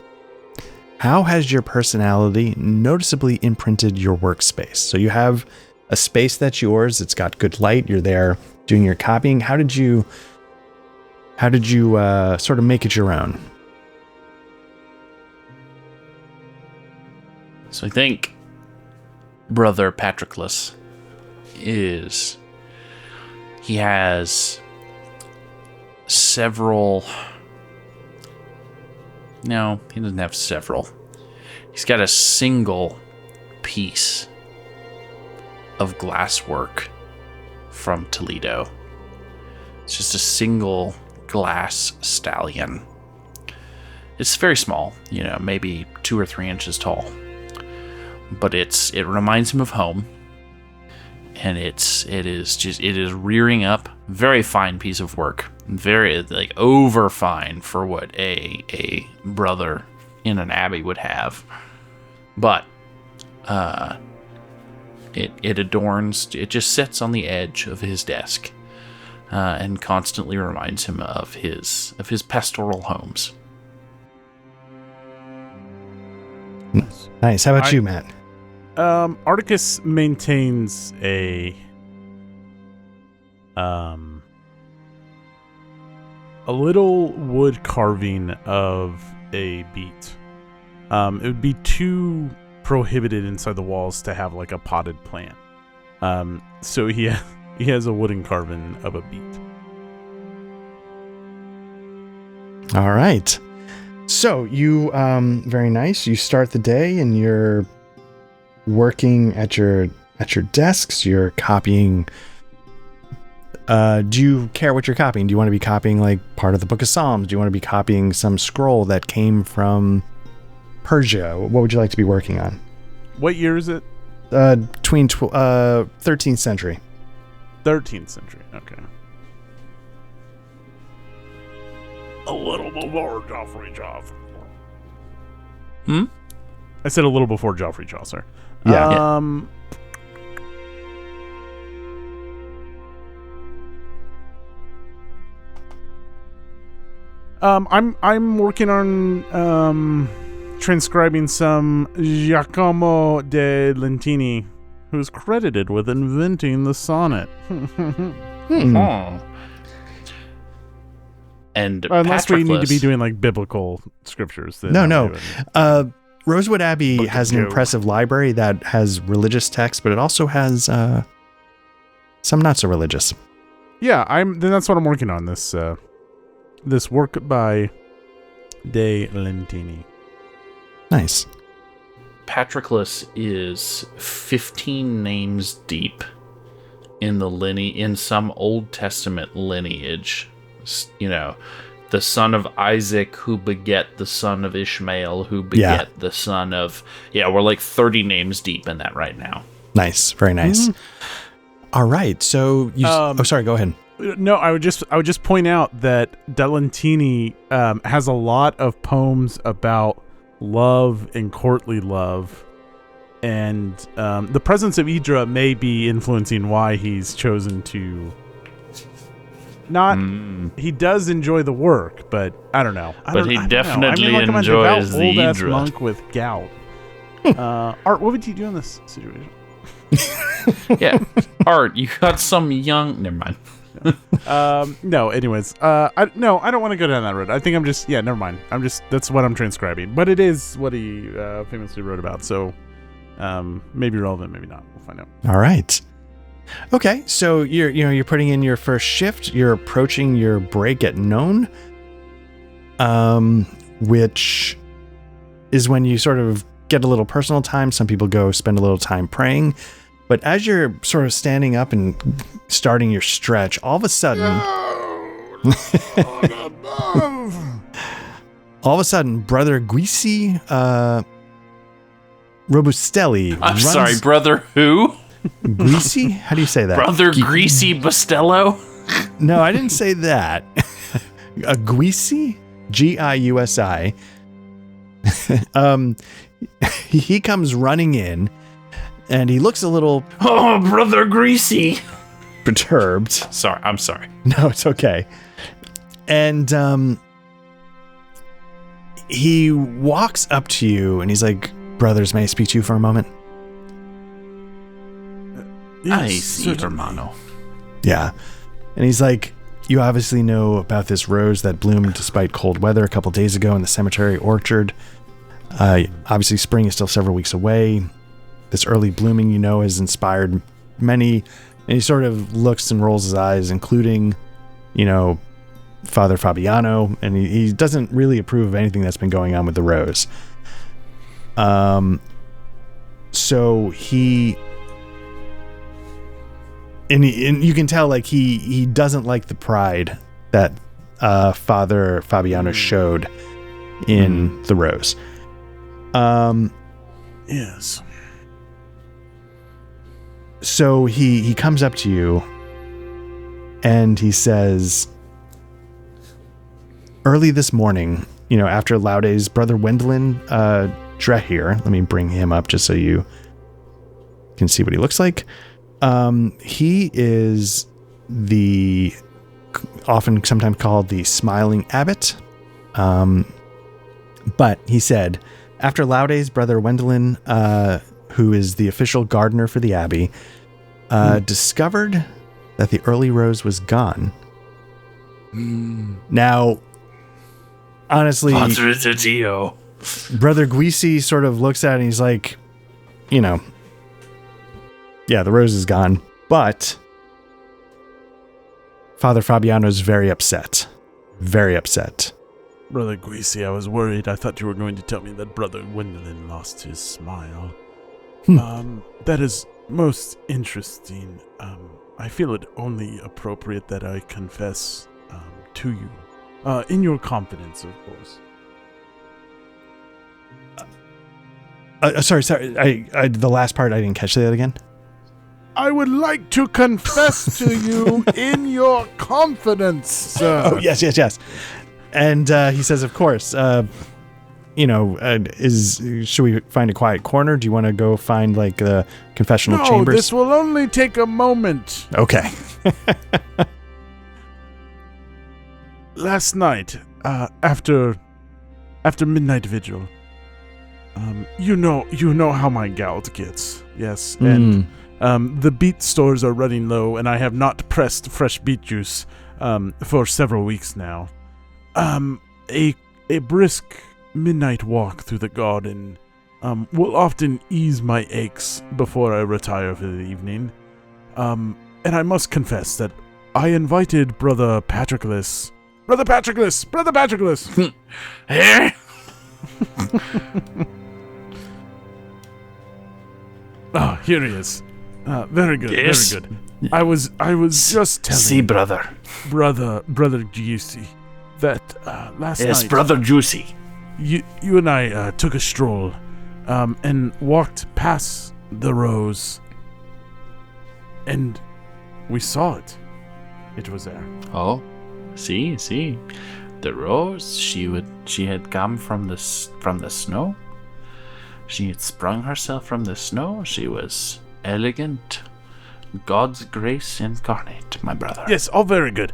S2: How has your personality noticeably imprinted your workspace? So you have a space that's yours. It's got good light. You're there doing your copying. How did you sort of make it your own?
S3: So I think Brother Patroclus he has several... No, he doesn't have several. He's got a single piece of glasswork from Toledo. It's just a single glass stallion. It's very small, maybe 2 or 3 inches tall. But it reminds him of home. And it is rearing up. Very fine piece of work. Very over fine for what a brother in an abbey would have. But it adorns. It just sits on the edge of his desk, and constantly reminds him of his pastoral homes.
S2: Nice. How about you, Matt?
S1: Articus maintains a little wood carving of a beet. It would be too prohibited inside the walls to have like a potted plant. So he has a wooden carving of a beet.
S2: All right. So you, very nice. You start the day and you're working at your desks. You're copying. Do you care what you're copying? Do you want to be copying like part of the Book of Psalms? Do you want to be copying some scroll that came from Persia? What would you like to be working on?
S1: What year is it?
S2: Between 13th century.
S1: 13th century. Okay. A little before Joffrey Chaucer. I said a little before Joffrey Chaucer.
S2: Yeah.
S1: I'm working on transcribing some Giacomo de Lentini, who's credited with inventing the sonnet.
S3: And
S1: unless we need to be
S3: Patroclus,
S1: doing like biblical scriptures. Then
S2: No. Rosewood Abbey has an impressive library that has religious texts, but it also has some not so religious.
S1: Yeah, then that's what I'm working on. This work by De Lentini.
S2: Nice.
S3: Patroclus is 15 names deep in some Old Testament lineage. You know, the son of Isaac who beget the son of Ishmael who beget the son of... Yeah, we're like 30 names deep in that right now.
S2: Nice. Very nice. All right. So you... sorry. Go ahead.
S1: No, I would just point out that De Lentini has a lot of poems about love and courtly love. And the presence of Idra may be influencing why he's chosen to not. He does enjoy the work, but I don't know.
S3: But he definitely enjoys the
S1: old-ass
S3: Idra.
S1: monk with gout. Art, what would you do in this situation?
S3: Yeah, Art, you got some young... Never mind.
S1: No, anyways. I don't want to go down that road. I think I'm just... Yeah, never mind. That's what I'm transcribing. But it is what he famously wrote about, so... maybe relevant, maybe not. We'll find out.
S2: All right. Okay, so you're putting in your first shift. You're approaching your break at noon, which is when you sort of get a little personal time. Some people go spend a little time praying, but as you're sort of standing up and starting your stretch, all of a sudden, Brother Guisi Robustelli.
S3: I'm sorry, Brother who?
S2: Greasy? How do you say that?
S3: Brother Greasy Bustello?
S2: No, I didn't say that. A Guisi? Giusi. He comes running in, and he looks a little...
S3: Oh, Brother Greasy!
S2: Perturbed.
S3: Sorry, I'm sorry.
S2: No, it's okay. And he walks up to you, and he's like, "Brothers, may I speak to you for a moment?"
S3: I see, hermano.
S2: Yeah. And he's like, "You obviously know about this rose that bloomed despite cold weather a couple days ago in the cemetery orchard. Obviously, spring is still several weeks away. This early blooming, has inspired many." And he sort of looks and rolls his eyes, including, Father Fabiano. And he doesn't really approve of anything that's been going on with the rose. So he... And you can tell, like, he doesn't like the pride that Father Fabiano showed in the rose.
S1: Yes.
S2: So he comes up to you, and he says, "Early this morning, after Laude's brother Wendelin Drehir," let me bring him up just so you can see what he looks like. He is sometimes called the Smiling Abbot. But he said, after Laude's brother Wendelin, who is the official gardener for the abbey, discovered that the early rose was gone. Now, honestly,
S3: Brother
S2: Guisi sort of looks at it and he's like, yeah, the rose is gone, but Father Fabiano is very upset. Very upset.
S1: Brother Guisi, I was worried. I thought you were going to tell me that Brother Gwendolyn lost his smile. That is most interesting. I feel it only appropriate that I confess to you. In your confidence, of course.
S2: Sorry. I the last part, I didn't catch. Say that again.
S1: I would like to confess to you in your confidence, sir.
S2: Oh, yes. And he says, of course, should we find a quiet corner? Do you want to go find like the confessional chambers?
S1: No, this will only take a moment.
S2: Okay.
S1: Last night, after midnight vigil, you know how my gout gets, yes, and the beet stores are running low, and I have not pressed fresh beet juice for several weeks now. A brisk midnight walk through the garden will often ease my aches before I retire for the evening. And I must confess that I invited Brother Patroclus. Brother Patroclus! Brother Patroclus!
S3: Here?
S1: Ah, here he is. Very good,
S3: Yes.
S1: very good. I was just telling
S3: See, brother.
S1: Brother Giussi that last
S3: Yes,
S1: night
S3: brother Juicy.
S1: you and I took a stroll and walked past the rose, and we saw it. It was there.
S3: Oh, see. The rose, she had come from the snow. She had sprung herself from the snow. She was elegant. God's grace incarnate, my brother.
S1: Yes, all very good.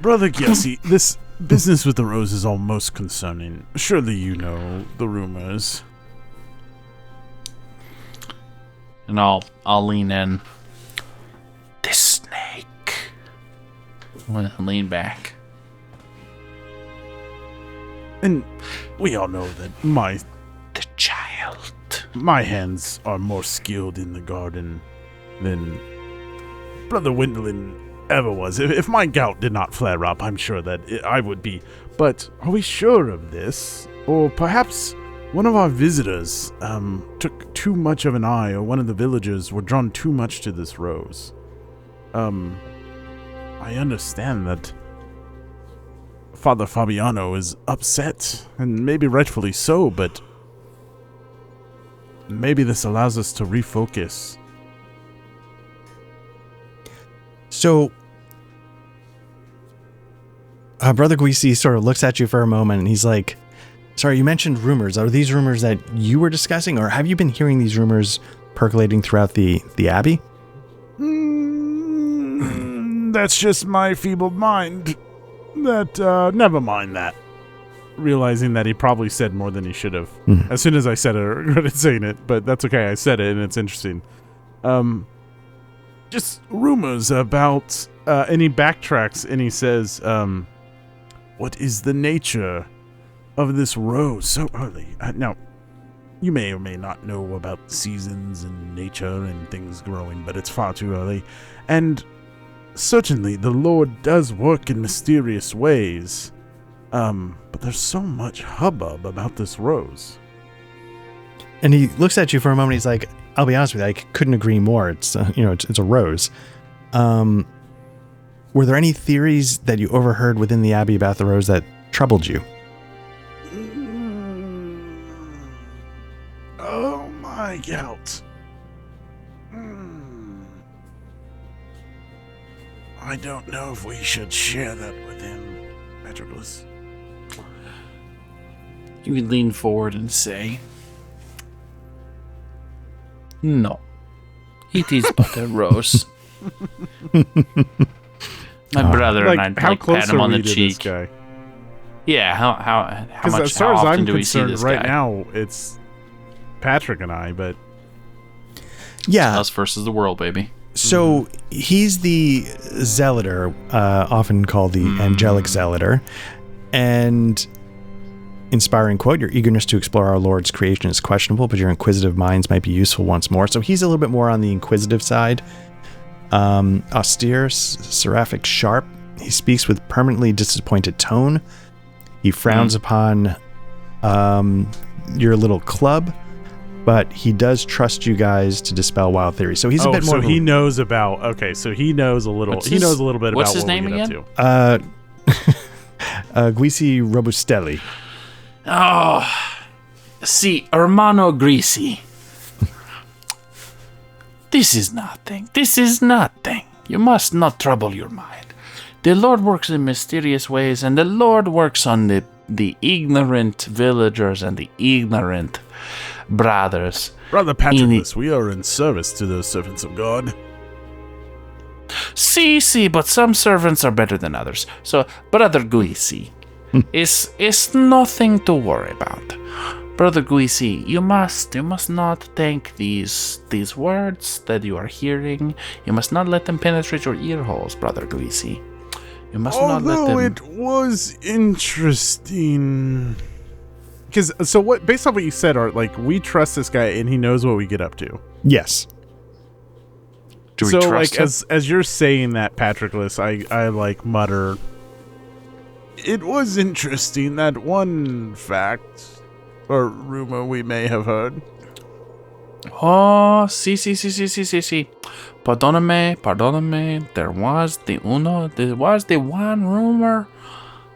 S1: Brother Giussi, this business with the rose is all most concerning. Surely you know the rumors.
S3: And I'll lean in. This snake. I'm gonna lean back.
S1: And we all know that
S3: The child.
S1: my hands are more skilled in the garden than Brother Wendolin ever was. If my gout did not flare up, I'm sure that I would be. But are we sure of this? Or perhaps one of our visitors took too much of an eye, or one of the villagers were drawn too much to this rose. I understand that Father Fabiano is upset, and maybe rightfully so, but maybe this allows us to refocus.
S2: So, Brother Guisi sort of looks at you for a moment, and he's like, sorry, you mentioned rumors. Are these rumors that you were discussing, or have you been hearing these rumors percolating throughout the Abbey?
S1: That's just my feeble mind. Never mind that. Realizing that he probably said more than he should have.
S2: Mhm.
S1: As soon as I said it, I regretted saying it, but that's okay. I said it, and it's interesting. Just rumors about, and he backtracks, and he says, what is the nature of this rose so early? Now, you may or may not know about seasons and nature and things growing, but it's far too early. And certainly the Lord does work in mysterious ways, but there's so much hubbub about this rose.
S2: And he looks at you for a moment. He's like, I'll be honest with you, I couldn't agree more. It's it's a rose. Were there any theories that you overheard within the Abbey about the rose that troubled you?
S1: Oh my gout. I don't know if we should share that with him, Patroclus.
S3: You would lean forward and say, no, it is but a rose. My brother and I
S1: how close
S3: pat him
S1: are
S3: on
S1: we
S3: the
S1: to
S3: cheek.
S1: this guy?
S3: Yeah, how
S1: Because
S3: much?
S1: as far
S3: how
S1: as
S3: often
S1: I'm
S3: do we see
S1: concerned,
S3: this
S1: right
S3: guy?
S1: now it's Patrick and I. But
S2: Yeah.
S3: Us versus the world, baby.
S2: So he's the zealoter, often called the angelic zealoter, and inspiring quote, your eagerness to explore our Lord's creation is questionable, but your inquisitive minds might be useful once more. So he's a little bit more on the inquisitive side. Austere, seraphic, sharp. He speaks with permanently disappointed tone. He frowns upon your little club, but he does trust you guys to dispel wild theories. So he's a bit more.
S1: So he knows about. Okay, so he knows a little. He knows a little bit
S3: what's
S1: about
S3: his
S1: what
S3: name
S1: we get
S3: again?
S1: up to.
S2: Guisi Robustelli.
S3: Oh, see, Hermano Greasy. This is nothing. This is nothing. You must not trouble your mind. The Lord works in mysterious ways, and the Lord works on the ignorant villagers and the ignorant brothers.
S1: Brother Patroclus, we are in service to those servants of God.
S3: See, but some servants are better than others. So, Brother Guisi, is nothing to worry about. Brother Guisi, you must not think these words that you are hearing. You must not let them penetrate your ear holes, Brother Guisi. You must not let them.
S1: Although it was interesting. Because, so what, based on what you said, Art, like, we trust this guy and he knows what we get up to.
S2: Yes.
S3: Do we
S1: so
S3: trust
S1: like
S3: him?
S1: as you're saying that, Patroclus, I like mutter. It was interesting, that one fact or rumor we may have heard.
S3: Oh, sí. Perdóname. There was the one rumor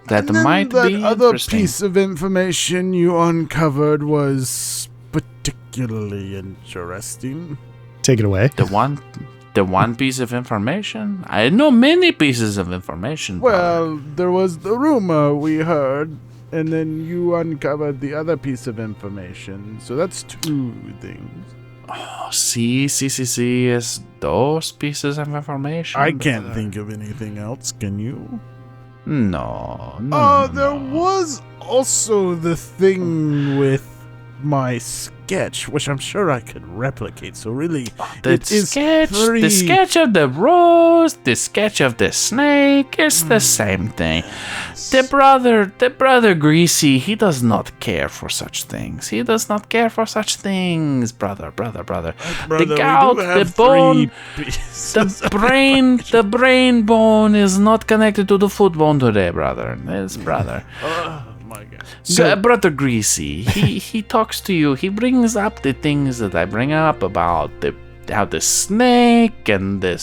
S3: that
S1: And then
S3: might
S1: that
S3: be
S1: other
S3: interesting.
S1: piece of information you uncovered was particularly interesting.
S2: Take it away.
S3: The one piece of information? I know many pieces of information. brother.
S1: Well, there was the rumor we heard, and then you uncovered the other piece of information. So that's two things.
S3: Oh, sí, es dos pieces of information.
S1: I can't
S3: brother.
S1: think of anything else, can you?
S3: No.
S1: There was also the thing with my sketch, which I'm sure I could replicate. So really,
S3: The sketch of the rose, the sketch of the snake is the same thing. The brother Greasy, he does not care for such things. Brother. The gout, the bone, the brain bone is not connected to the foot bone today, brother. It's brother.
S1: Oh my god.
S3: Brother Greasy, he talks to you. He brings up the things that I bring up about how the snake and the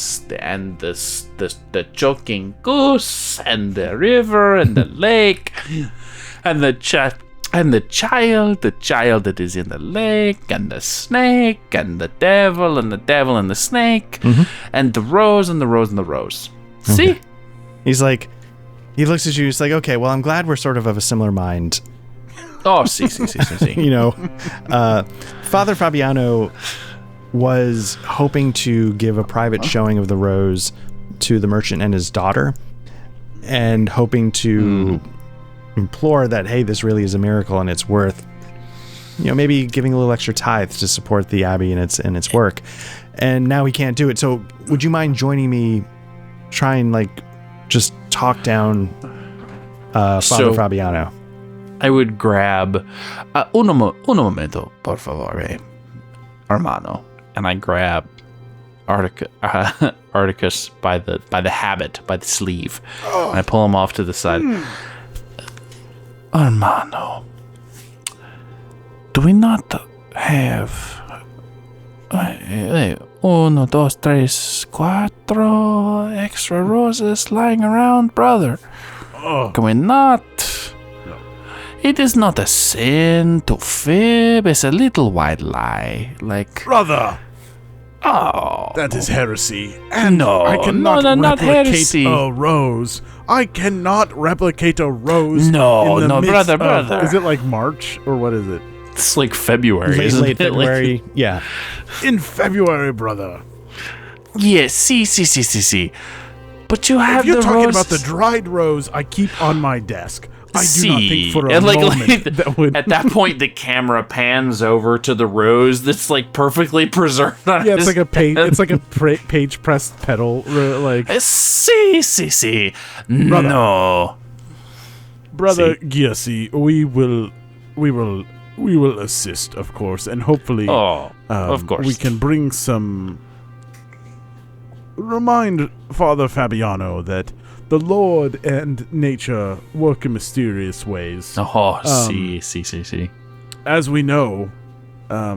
S3: choking goose and the river and the lake and the child that is in the lake and the snake and the devil and the snake and the rose and the rose and the rose. See?
S2: Okay. He's like, he looks at you. He's like, okay, well, I'm glad we're sort of a similar mind.
S3: Oh, see.
S2: You know, Father Fabiano was hoping to give a private showing of the rose to the merchant and his daughter, and hoping to implore that, hey, this really is a miracle and it's worth, you know, maybe giving a little extra tithe to support the abbey and its work. And now he can't do it. So would you mind joining me, try and like just talk down Father Fabiano?
S3: I would grab uno momento, por favor, hermano, and I grab Articus by the habit, by the sleeve, and I pull him off to the side. Hermano, do we not have uno, dos, tres, cuatro extra roses lying around, brother? Can we not? It is not a sin to fib. It's a little white lie. Like,
S1: Brother,
S3: oh,
S1: that is heresy. And
S3: No,
S1: I cannot
S3: no, not
S1: replicate
S3: heresy.
S1: a rose. I cannot replicate a rose.
S3: No,
S1: in the
S3: no,
S1: midst
S3: brother,
S1: of-
S3: brother.
S1: Is it like March or what is it?
S3: it's like February,
S2: Late,
S3: isn't
S2: late
S3: it?
S2: February. Yeah.
S1: In February, brother.
S3: Yes, see. But you have
S1: If you're
S3: the
S1: talking
S3: roses.
S1: about the dried rose I keep on my desk, I do not think for a
S3: and
S1: moment that would.
S3: at that point, the camera pans over to the rose that's like perfectly preserved on
S1: Yeah, it's
S3: his
S1: like a page.
S3: head.
S1: It's like a page pressed petal. Like
S3: See. No.
S1: brother Giasi, we will assist, of course, and hopefully,
S3: Of course.
S1: we can bring some. Remind Father Fabiano that the Lord and nature work in mysterious ways.
S3: Oh, see.
S1: As we know, I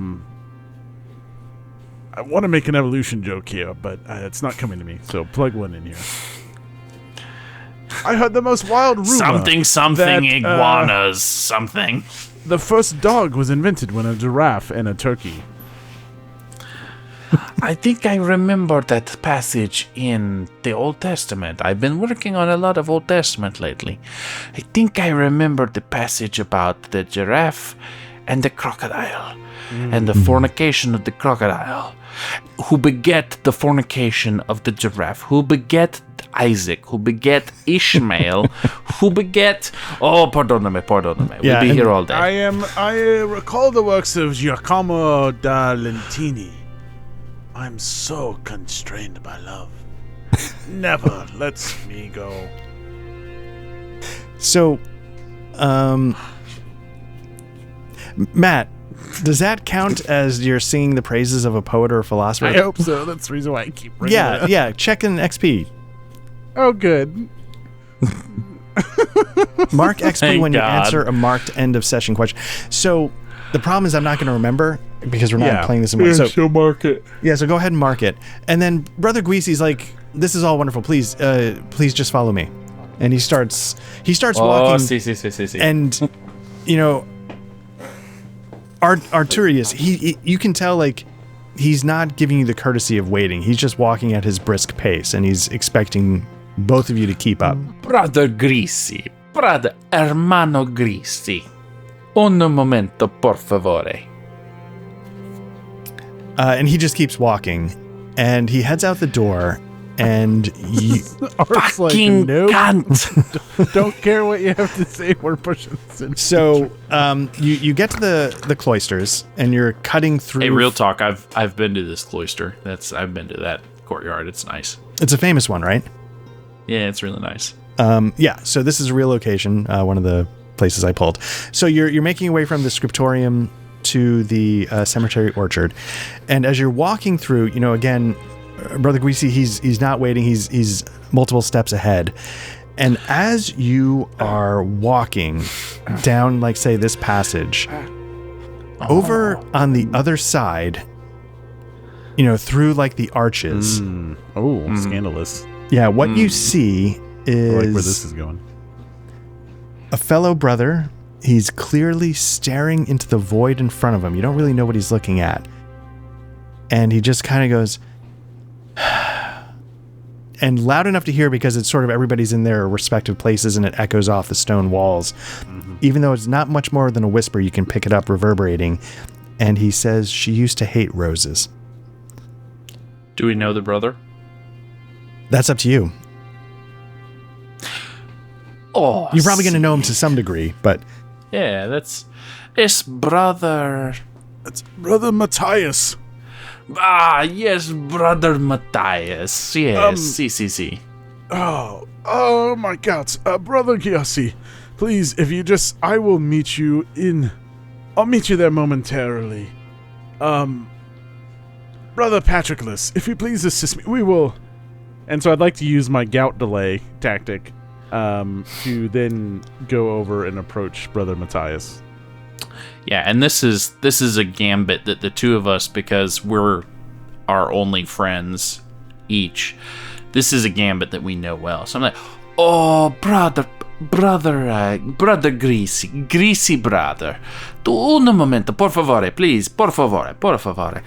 S1: want to make an evolution joke here, but it's not coming to me, so plug one in here. I heard the most wild rumor.
S3: Something,
S1: that,
S3: iguanas, something.
S1: The first dog was invented when a giraffe and a turkey.
S3: I think I remember that passage in the Old Testament. I've been working on a lot of Old Testament lately. I think I remember the passage about the giraffe and the crocodile, and the fornication of the crocodile, who beget the fornication of the giraffe, who beget Isaac, who beget Ishmael, who beget... Oh, perdóname.
S2: Yeah,
S3: We'll be here all day.
S1: I recall the works of Giacomo da Lentini. I'm so constrained by love. Never lets me go.
S2: So, Matt, Does that count as you're singing the praises of a poet or a philosopher?
S1: I hope so. That's the reason why I keep bringing it up.
S2: Yeah. Check in XP.
S1: Oh, good.
S2: Mark XP
S3: Thank
S2: when
S3: God.
S2: you answer a marked end of session question. So the problem is I'm not going to remember because we're not playing this in one. So
S1: mark it.
S2: yeah, so go ahead and mark it. And then Brother Guisi's like, this is all wonderful. Please just follow me. And he starts walking.
S3: See.
S2: And Arturius, you can tell like he's not giving you the courtesy of waiting. He's just walking at his brisk pace, and he's expecting both of you to keep up.
S3: Brother Grisi, brother hermano Grisi, un momento por favore.
S2: And he just keeps walking, and he heads out the door, and you...
S1: Art's like,
S3: Fucking
S1: nope.
S3: cunt.
S1: Don't care what you have to say. We're pushing this in.
S2: So you get to the cloisters, and you're cutting through...
S3: Hey, real talk, I've been to this cloister. I've been to that courtyard. It's nice.
S2: It's a famous one, right?
S3: Yeah, it's really nice.
S2: So this is a real location, one of the places I pulled. So you're making your way from the scriptorium to the cemetery orchard, and as you're walking through, again, Brother Guisi, he's not waiting. He's multiple steps ahead, and as you are walking down, like say this passage, over on the other side, through like the arches.
S1: Scandalous.
S2: Yeah, what you see is
S1: I like where this is going.
S2: a fellow brother. He's clearly staring into the void in front of him. You don't really know what he's looking at. And he just kind of goes, and loud enough to hear because it's sort of everybody's in their respective places and it echoes off the stone walls. Mm-hmm. Even though it's not much more than a whisper, you can pick it up reverberating. And he says, she used to hate roses.
S3: Do we know the brother?
S2: That's up to you.
S3: Oh,
S2: You're probably going to know him to some degree, but...
S3: Yeah, it's brother.
S1: It's Brother Matthias.
S3: Ah, yes, brother Matthias. Yes, see.
S1: Oh my God. Brother Giassi, please, if you just, I'll meet you there momentarily. Brother Patroclus, if you please assist me, we will. And so I'd like to use my gout delay tactic to then go over and approach Brother Matthias.
S3: Yeah, and this is a gambit that the two of us, because we're our only friends each, this is a gambit that we know well. So I'm like, oh, brother Grisi brother, tu un momento, por favore, please, por favore.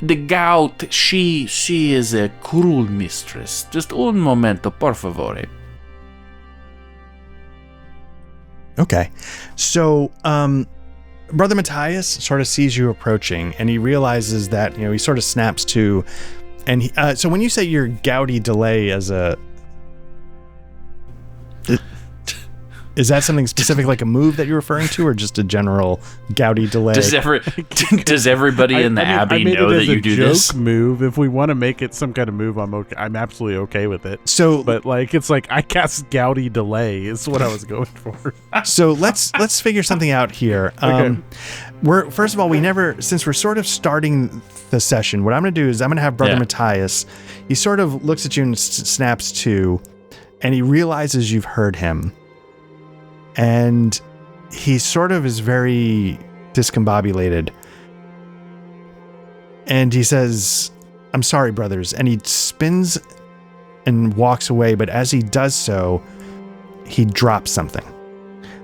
S3: The gout, she is a cruel mistress. Just un momento, por favore.
S2: Okay. So, Brother Matthias sort of sees you approaching, and he realizes that, he sort of snaps to, and so when you say your gouty delay as a... Is that something specific, like a move that you're referring to, or just a general gouty delay?
S3: Does everybody in the Abbey know that you do this?
S1: Move. If we want to make it some kind of move, I'm okay. I'm absolutely okay with it.
S2: So,
S1: but it's like I cast gouty delay is what I was going for.
S2: So let's figure something out here.
S1: Okay.
S2: First of all, since we're sort of starting the session, what I'm going to do is I'm going to have Brother Matthias. He sort of looks at you and snaps to, and he realizes you've heard him. And he sort of is very discombobulated. And he says, I'm sorry, brothers. And he spins and walks away. But as he does so, he drops something.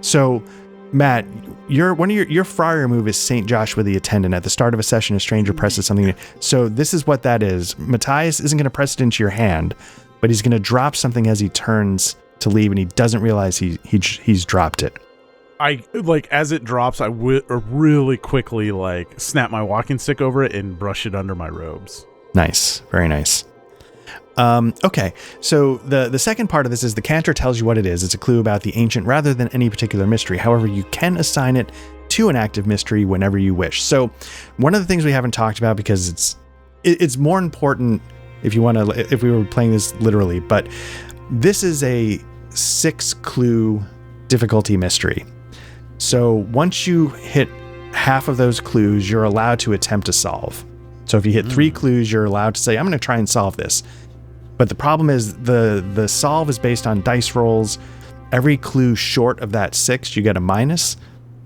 S2: So, Matt, your friar move is St. Joshua the Attendant. At the start of a session, a stranger presses something. So this is what that is. Matthias isn't going to press it into your hand, but he's going to drop something as he turns to leave, and he doesn't realize he's dropped it.
S1: I as it drops, I really quickly snap my walking stick over it and brush it under my robes.
S2: Nice, very nice. Okay, so the second part of this is the cantor tells you what it is. It's a clue about the ancient rather than any particular mystery. However, you can assign it to an active mystery whenever you wish. So one of the things we haven't talked about, because it's more important if we were playing this literally, but this is a 6-clue difficulty mystery. So once you hit half of those clues you're allowed to attempt to solve. So if you hit 3 clues, you're allowed to say, I'm going to try and solve this. But the problem is the solve is based on dice rolls. Every clue short of that 6, you get a minus.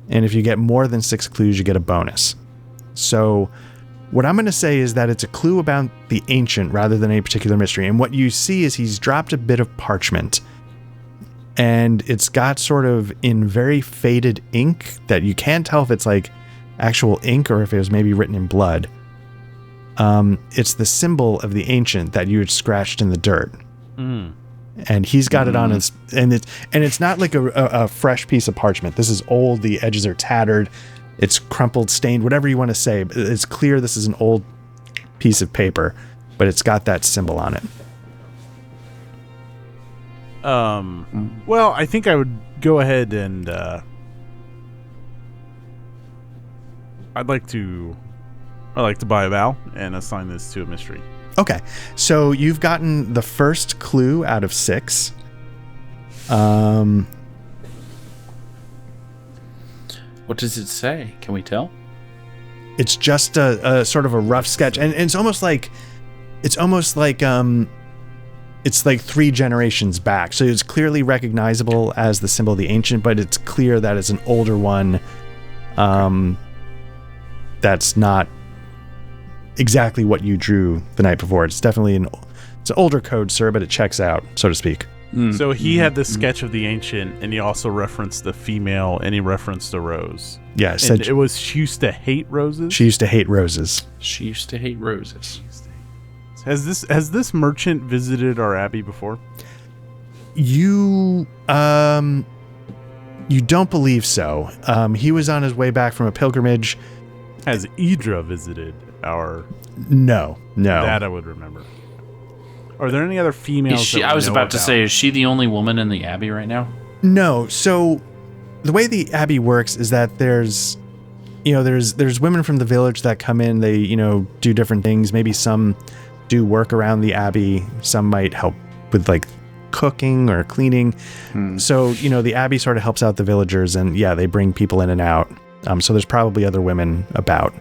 S2: And if you get more than 6 clues, you get a bonus. So what I'm going to say is that it's a clue about the ancient rather than a particular mystery. And what you see is he's dropped a bit of parchment. And it's got sort of in very faded ink that you can't tell if it's like actual ink or if it was maybe written in blood. It's the symbol of the ancient that you had scratched in the dirt. And he's got it on his, and it's not like a fresh piece of parchment. This is old. The edges are tattered. It's crumpled, stained, whatever you want to say. It's clear this is an old piece of paper, but it's got that symbol on it.
S1: Well, I think I would go ahead and I'd like to buy a vow and assign this to a mystery.
S2: Okay, so you've gotten the first clue out of 6.
S3: What does it say? Can we tell?
S2: It's just a sort of a rough sketch, and it's almost like it's like 3 generations back. So it's clearly recognizable as the symbol of the ancient, but it's clear that it's an older one. That's not exactly what you drew the night before. It's definitely it's an older code, sir, but it checks out, so to speak.
S1: So he had the sketch of the ancient, and he also referenced the female, and he referenced a rose.
S2: Yeah,
S1: and it was she used to hate roses.
S2: She used to hate roses.
S3: She used to hate roses.
S1: Has this merchant visited our abbey before?
S2: You don't believe so. He was on his way back from a pilgrimage.
S1: Has Idra visited our?
S2: No.
S1: That I would remember. Are there any other females?
S3: I was about to say, is she the only woman in the abbey right now?
S2: No. So the way the abbey works is that there's women from the village that come in. They do different things. Maybe some do work around the abbey. Some might help with like cooking or cleaning. So the abbey sort of helps out the villagers, and yeah, they bring people in and out. So there's probably other women about.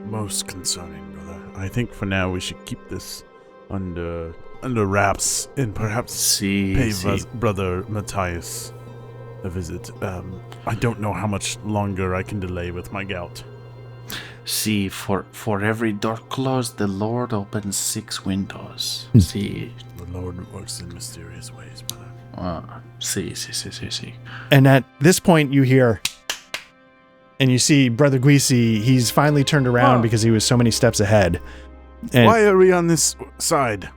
S1: Most concerning, brother. I think for now we should keep this under wraps and perhaps pay Brother Matthias a visit. I don't know how much longer I can delay with my gout.
S3: See, for every door closed, the Lord opens 6 windows. See.
S1: The Lord works in mysterious ways, brother.
S3: See.
S2: And at this point, you hear, and you see Brother Guisi. He's finally turned around because he was so many steps ahead. And
S1: why are we on this side?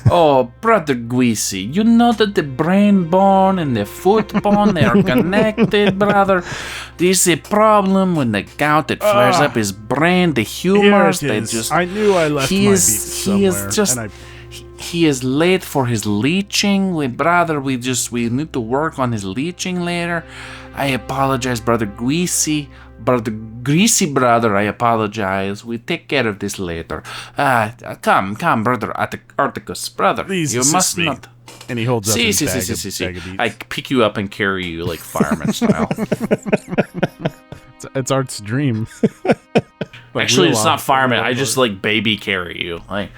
S3: Oh, Brother Guisi, you know that the brain bone and the foot bone, they are connected, brother. This is a problem when the gout that flares up his brain, the humors, they just...
S1: I knew I left my beats somewhere.
S3: He is late for his leeching. We need to work on his leeching later. I apologize, Brother Guisi. Brother Greasy brother, I apologize. We take care of this later. Come, Brother Articus, brother.
S1: Please
S3: you must
S1: me.
S3: not.
S1: And he holds up his bag of
S3: I pick you up and carry you like fireman style.
S1: It's Art's dream.
S3: Actually, it's not fireman. I just like baby carry you. Like,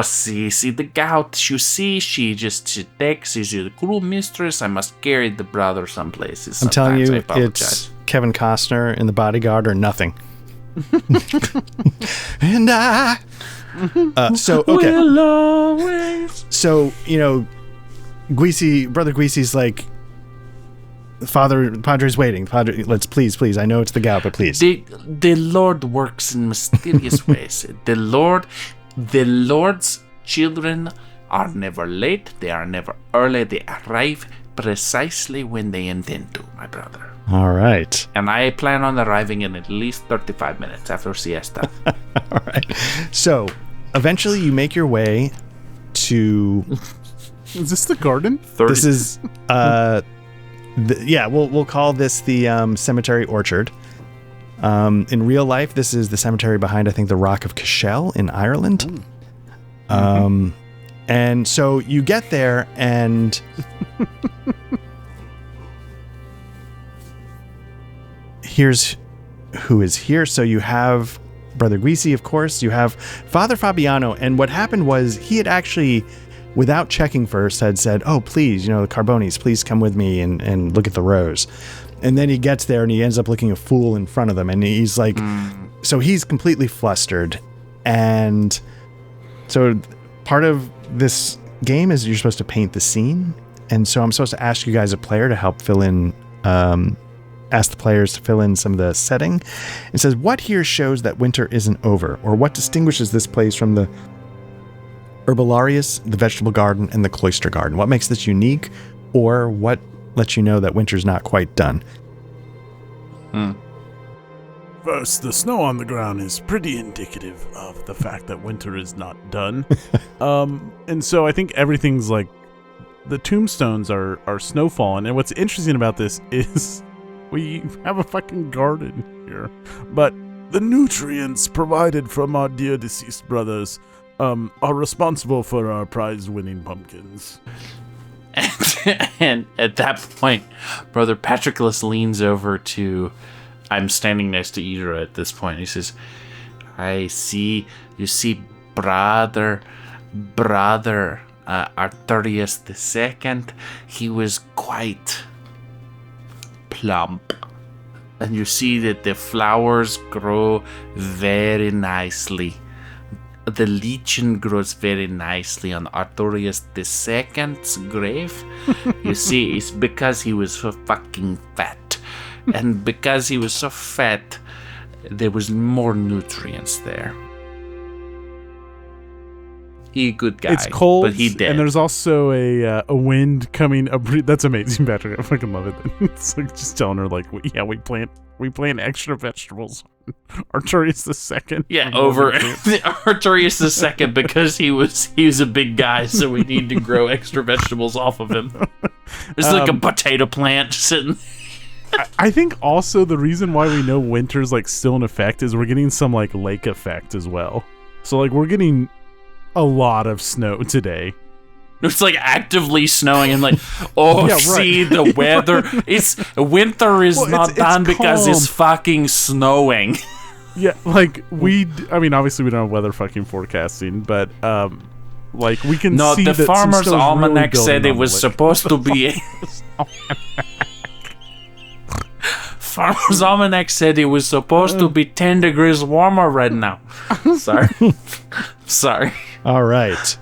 S3: see the gout. You see, she takes. She's the cruel mistress. I must carry the brother some places.
S2: I'm telling you, it's Kevin Costner in The Bodyguard or nothing. And so okay. So Brother Guisi's like, Padre's waiting. Padre, let's please. I know it's the gout, but please.
S3: The Lord works in mysterious ways. The Lord's children are never late. They are never early. They arrive precisely when they intend to, my brother.
S2: All right.
S3: And I plan on arriving in at least 35 minutes after siesta.
S2: All right. So, eventually you make your way to...
S1: Is this the garden?
S2: 30. This is... we'll call this the cemetery orchard. In real life, this is the cemetery behind, I think, the Rock of Cashel in Ireland. And so you get there, and here's who is here. So you have Brother Guisi, of course. You have Father Fabiano. And what happened was he had actually, without checking first, had said, oh, please, the Carbonis, please come with me and look at the rose. And then he gets there and he ends up looking a fool in front of them. And he's like, so he's completely flustered. And so part of this game is you're supposed to paint the scene. And so I'm supposed to ask you guys, a player, to help fill in, ask the players to fill in some of the setting. It says, what here shows that winter isn't over? Or what distinguishes this place from the Herbolarius, the vegetable garden, and the cloister garden? What makes this unique? Or what lets you know that winter's not quite done?
S1: First, the snow on the ground is pretty indicative of the fact that winter is not done. And so I think everything's like, the tombstones are snowfallen. And what's interesting about this is we have a fucking garden here. But the nutrients provided from our dear deceased brothers are responsible for our prize-winning pumpkins.
S3: And at that point, Brother Patroclus leans over to... I'm standing next to Idra at this point. He says, you see, brother Arturius II, he was quite plump. And you see that the flowers grow very nicely. The lichen grows very nicely on Arturius II's grave. You see, it's because he was so fucking fat. And because he was so fat, there was more nutrients there. He a good guy.
S1: It's cold,
S3: but he dead.
S1: And there's also a wind coming. That's amazing, Patrick. I fucking love it. It's like just telling her, like, we plant extra vegetables. Arturius II.
S3: Yeah, over Arturius II, because he was a big guy, so we need to grow extra vegetables off of him. There's like a potato plant sitting.
S1: I think also the reason why we know winter's like still in effect is we're getting some like lake effect as well. So like we're getting a lot of snow today.
S3: It's like actively snowing and like, oh, yeah, right. See the weather. It's winter is not done because it's fucking snowing.
S1: Yeah, like I mean, obviously we don't have weather fucking forecasting, but like we can see
S3: the
S1: that
S3: Farmer's Almanac
S1: really
S3: said it was supposed to be. Farmer's Almanac said it was supposed to be 10 degrees warmer right now. Sorry.
S2: All right.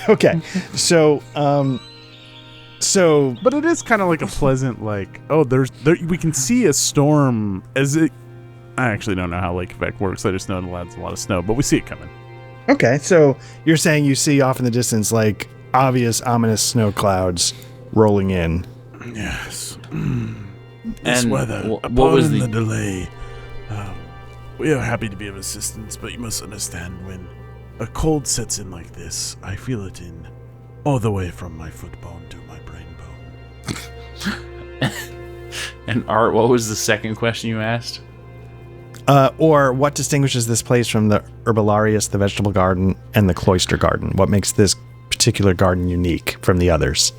S2: Okay. So,
S1: but it is kind of like a pleasant, like, we can see a storm as it. I actually don't know how lake effect works. I just know it adds a lot of snow, but we see it coming.
S2: Okay. So you're saying you see off in the distance, like, obvious ominous snow clouds rolling in.
S1: Yes.
S3: This
S1: weather,
S3: what was
S1: the delay? We are happy to be of assistance, but you must understand, when a cold sets in like this, I feel it in all the way from my foot bone to my brain bone.
S3: And Art, what was the second question you asked?
S2: Or what distinguishes this place from the Herbolarius, the vegetable garden, and the cloister garden? What makes this particular garden unique from the others?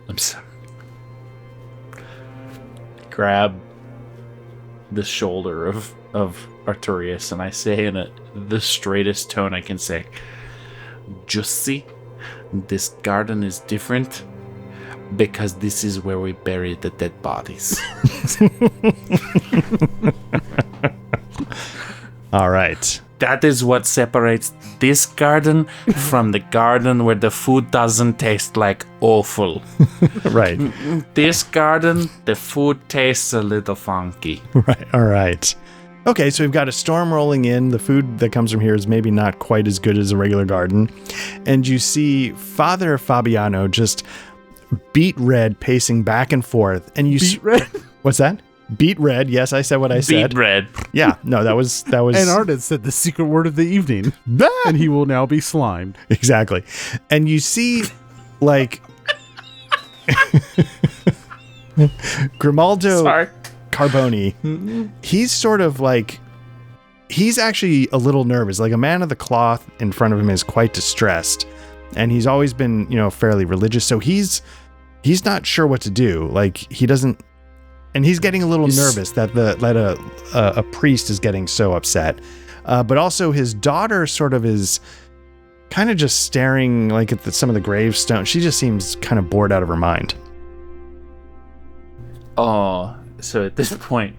S3: I'm sorry. Grab the shoulder of Arturius and I say in the straightest tone I can say, just see, this garden is different because this is where we bury the dead bodies.
S2: All right.
S3: That is what separates this garden from the garden where the food doesn't taste like awful.
S2: Right.
S3: This garden, the food tastes a little funky.
S2: Right. All right. Okay, so we've got a storm rolling in. The food that comes from here is maybe not quite as good as a regular garden. And you see Father Fabiano just beet red pacing back and forth. And you
S1: beet red?
S2: What's that? Beet red. Yes, I said what I said.
S3: Beet red.
S2: Yeah, no, that was.
S1: And Arden said the secret word of the evening. And he will now be slimed.
S2: Exactly. And you see, like, Grimaldo Carboni, he's sort of like, he's actually a little nervous. Like, a man of the cloth in front of him is quite distressed. And he's always been, fairly religious. So he's not sure what to do. Like, he doesn't and he's getting a little nervous that a priest is getting so upset. But also his daughter sort of is kind of just staring like at some of the gravestones. She just seems kind of bored out of her mind.
S3: Oh, so at this point,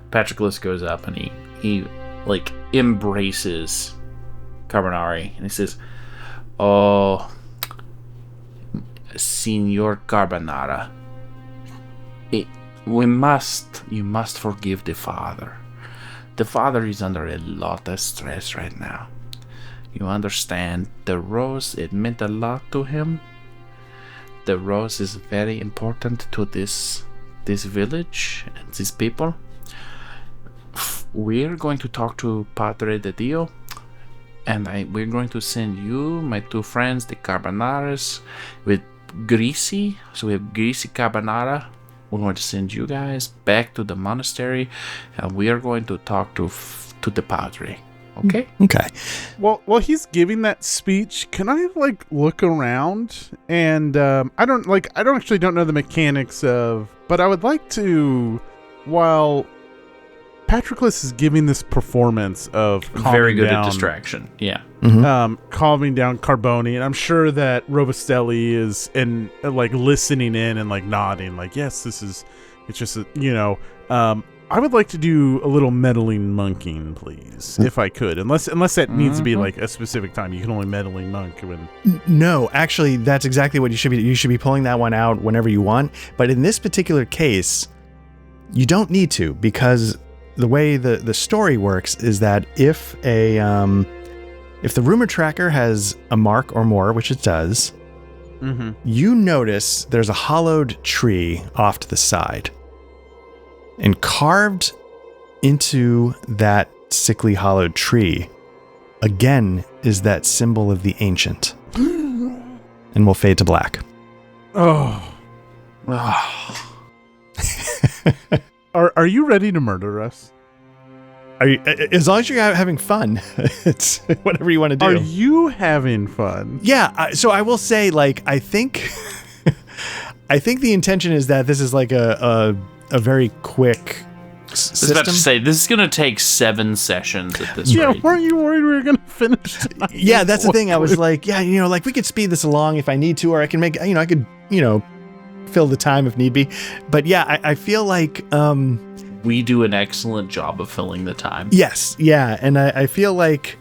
S3: Patroclus goes up and he like embraces Carbonari and he says, "Oh, Signor Carbonara, you must forgive the father. The father is under a lot of stress right now. You understand, the rose, it meant a lot to him. The rose is very important to this village and these people. We're going to talk to Padre de Dio, and we're going to send you, my two friends, the Carbonaras, with Greasy. So we have Greasy Carbonara. We're going to send you guys back to the monastery, and we are going to talk to the Padre. Okay?"
S2: Okay.
S1: Well, while he's giving that speech, can I like look around? And I don't know the mechanics of, but I would like to, while Patroclus is giving this performance of
S3: very good at distraction. Yeah.
S1: Calming down Carboni, and I'm sure that Robustelli is like listening in and like nodding, like, yes, it's just I would like to do a little meddling monking, please, if I could, unless that needs to be like a specific time. You can only meddling monk when.
S2: No, actually, that's exactly what you should be. You should be pulling that one out whenever you want. But in this particular case, you don't need to, because the way the story works is that if the rumor tracker has a mark or more, which it does, you notice there's a hollowed tree off to the side. And carved into that sickly hollowed tree, again, is that symbol of the ancient. And we'll fade to black.
S1: Oh. Are you ready to murder us?
S2: Are you, as long as you're having fun, it's whatever you want to do.
S1: Are you having fun?
S2: Yeah. So I will say, like, I think the intention is that this is like a very quick system.
S3: I was about to say, this is going to take 7 sessions at this rate.
S1: Yeah, weren't you worried we were going to finish tonight?
S2: Yeah, that's the thing. I was like, yeah, like we could speed this along if I need to, or I can make, I could, fill the time if need be. But yeah, I feel like
S3: we do an excellent job of filling the time.
S2: Yes, yeah, and I feel like.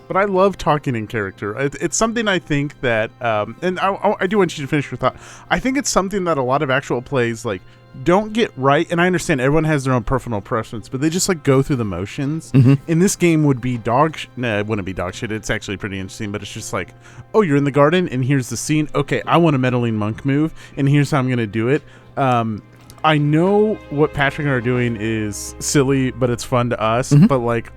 S1: But I love talking in character. It's something I think that, and I do want you to finish your thought. I think it's something that a lot of actual plays like don't get right, and I understand everyone has their own personal preference, but they just like go through the motions. In this game would be it wouldn't be dog shit. It's actually pretty interesting, but it's just like, oh, you're in the garden and here's the scene. Okay, I want a meddling monk move, and here's how I'm gonna do it. I know what Patrick and I are doing is silly, but it's fun to us. But like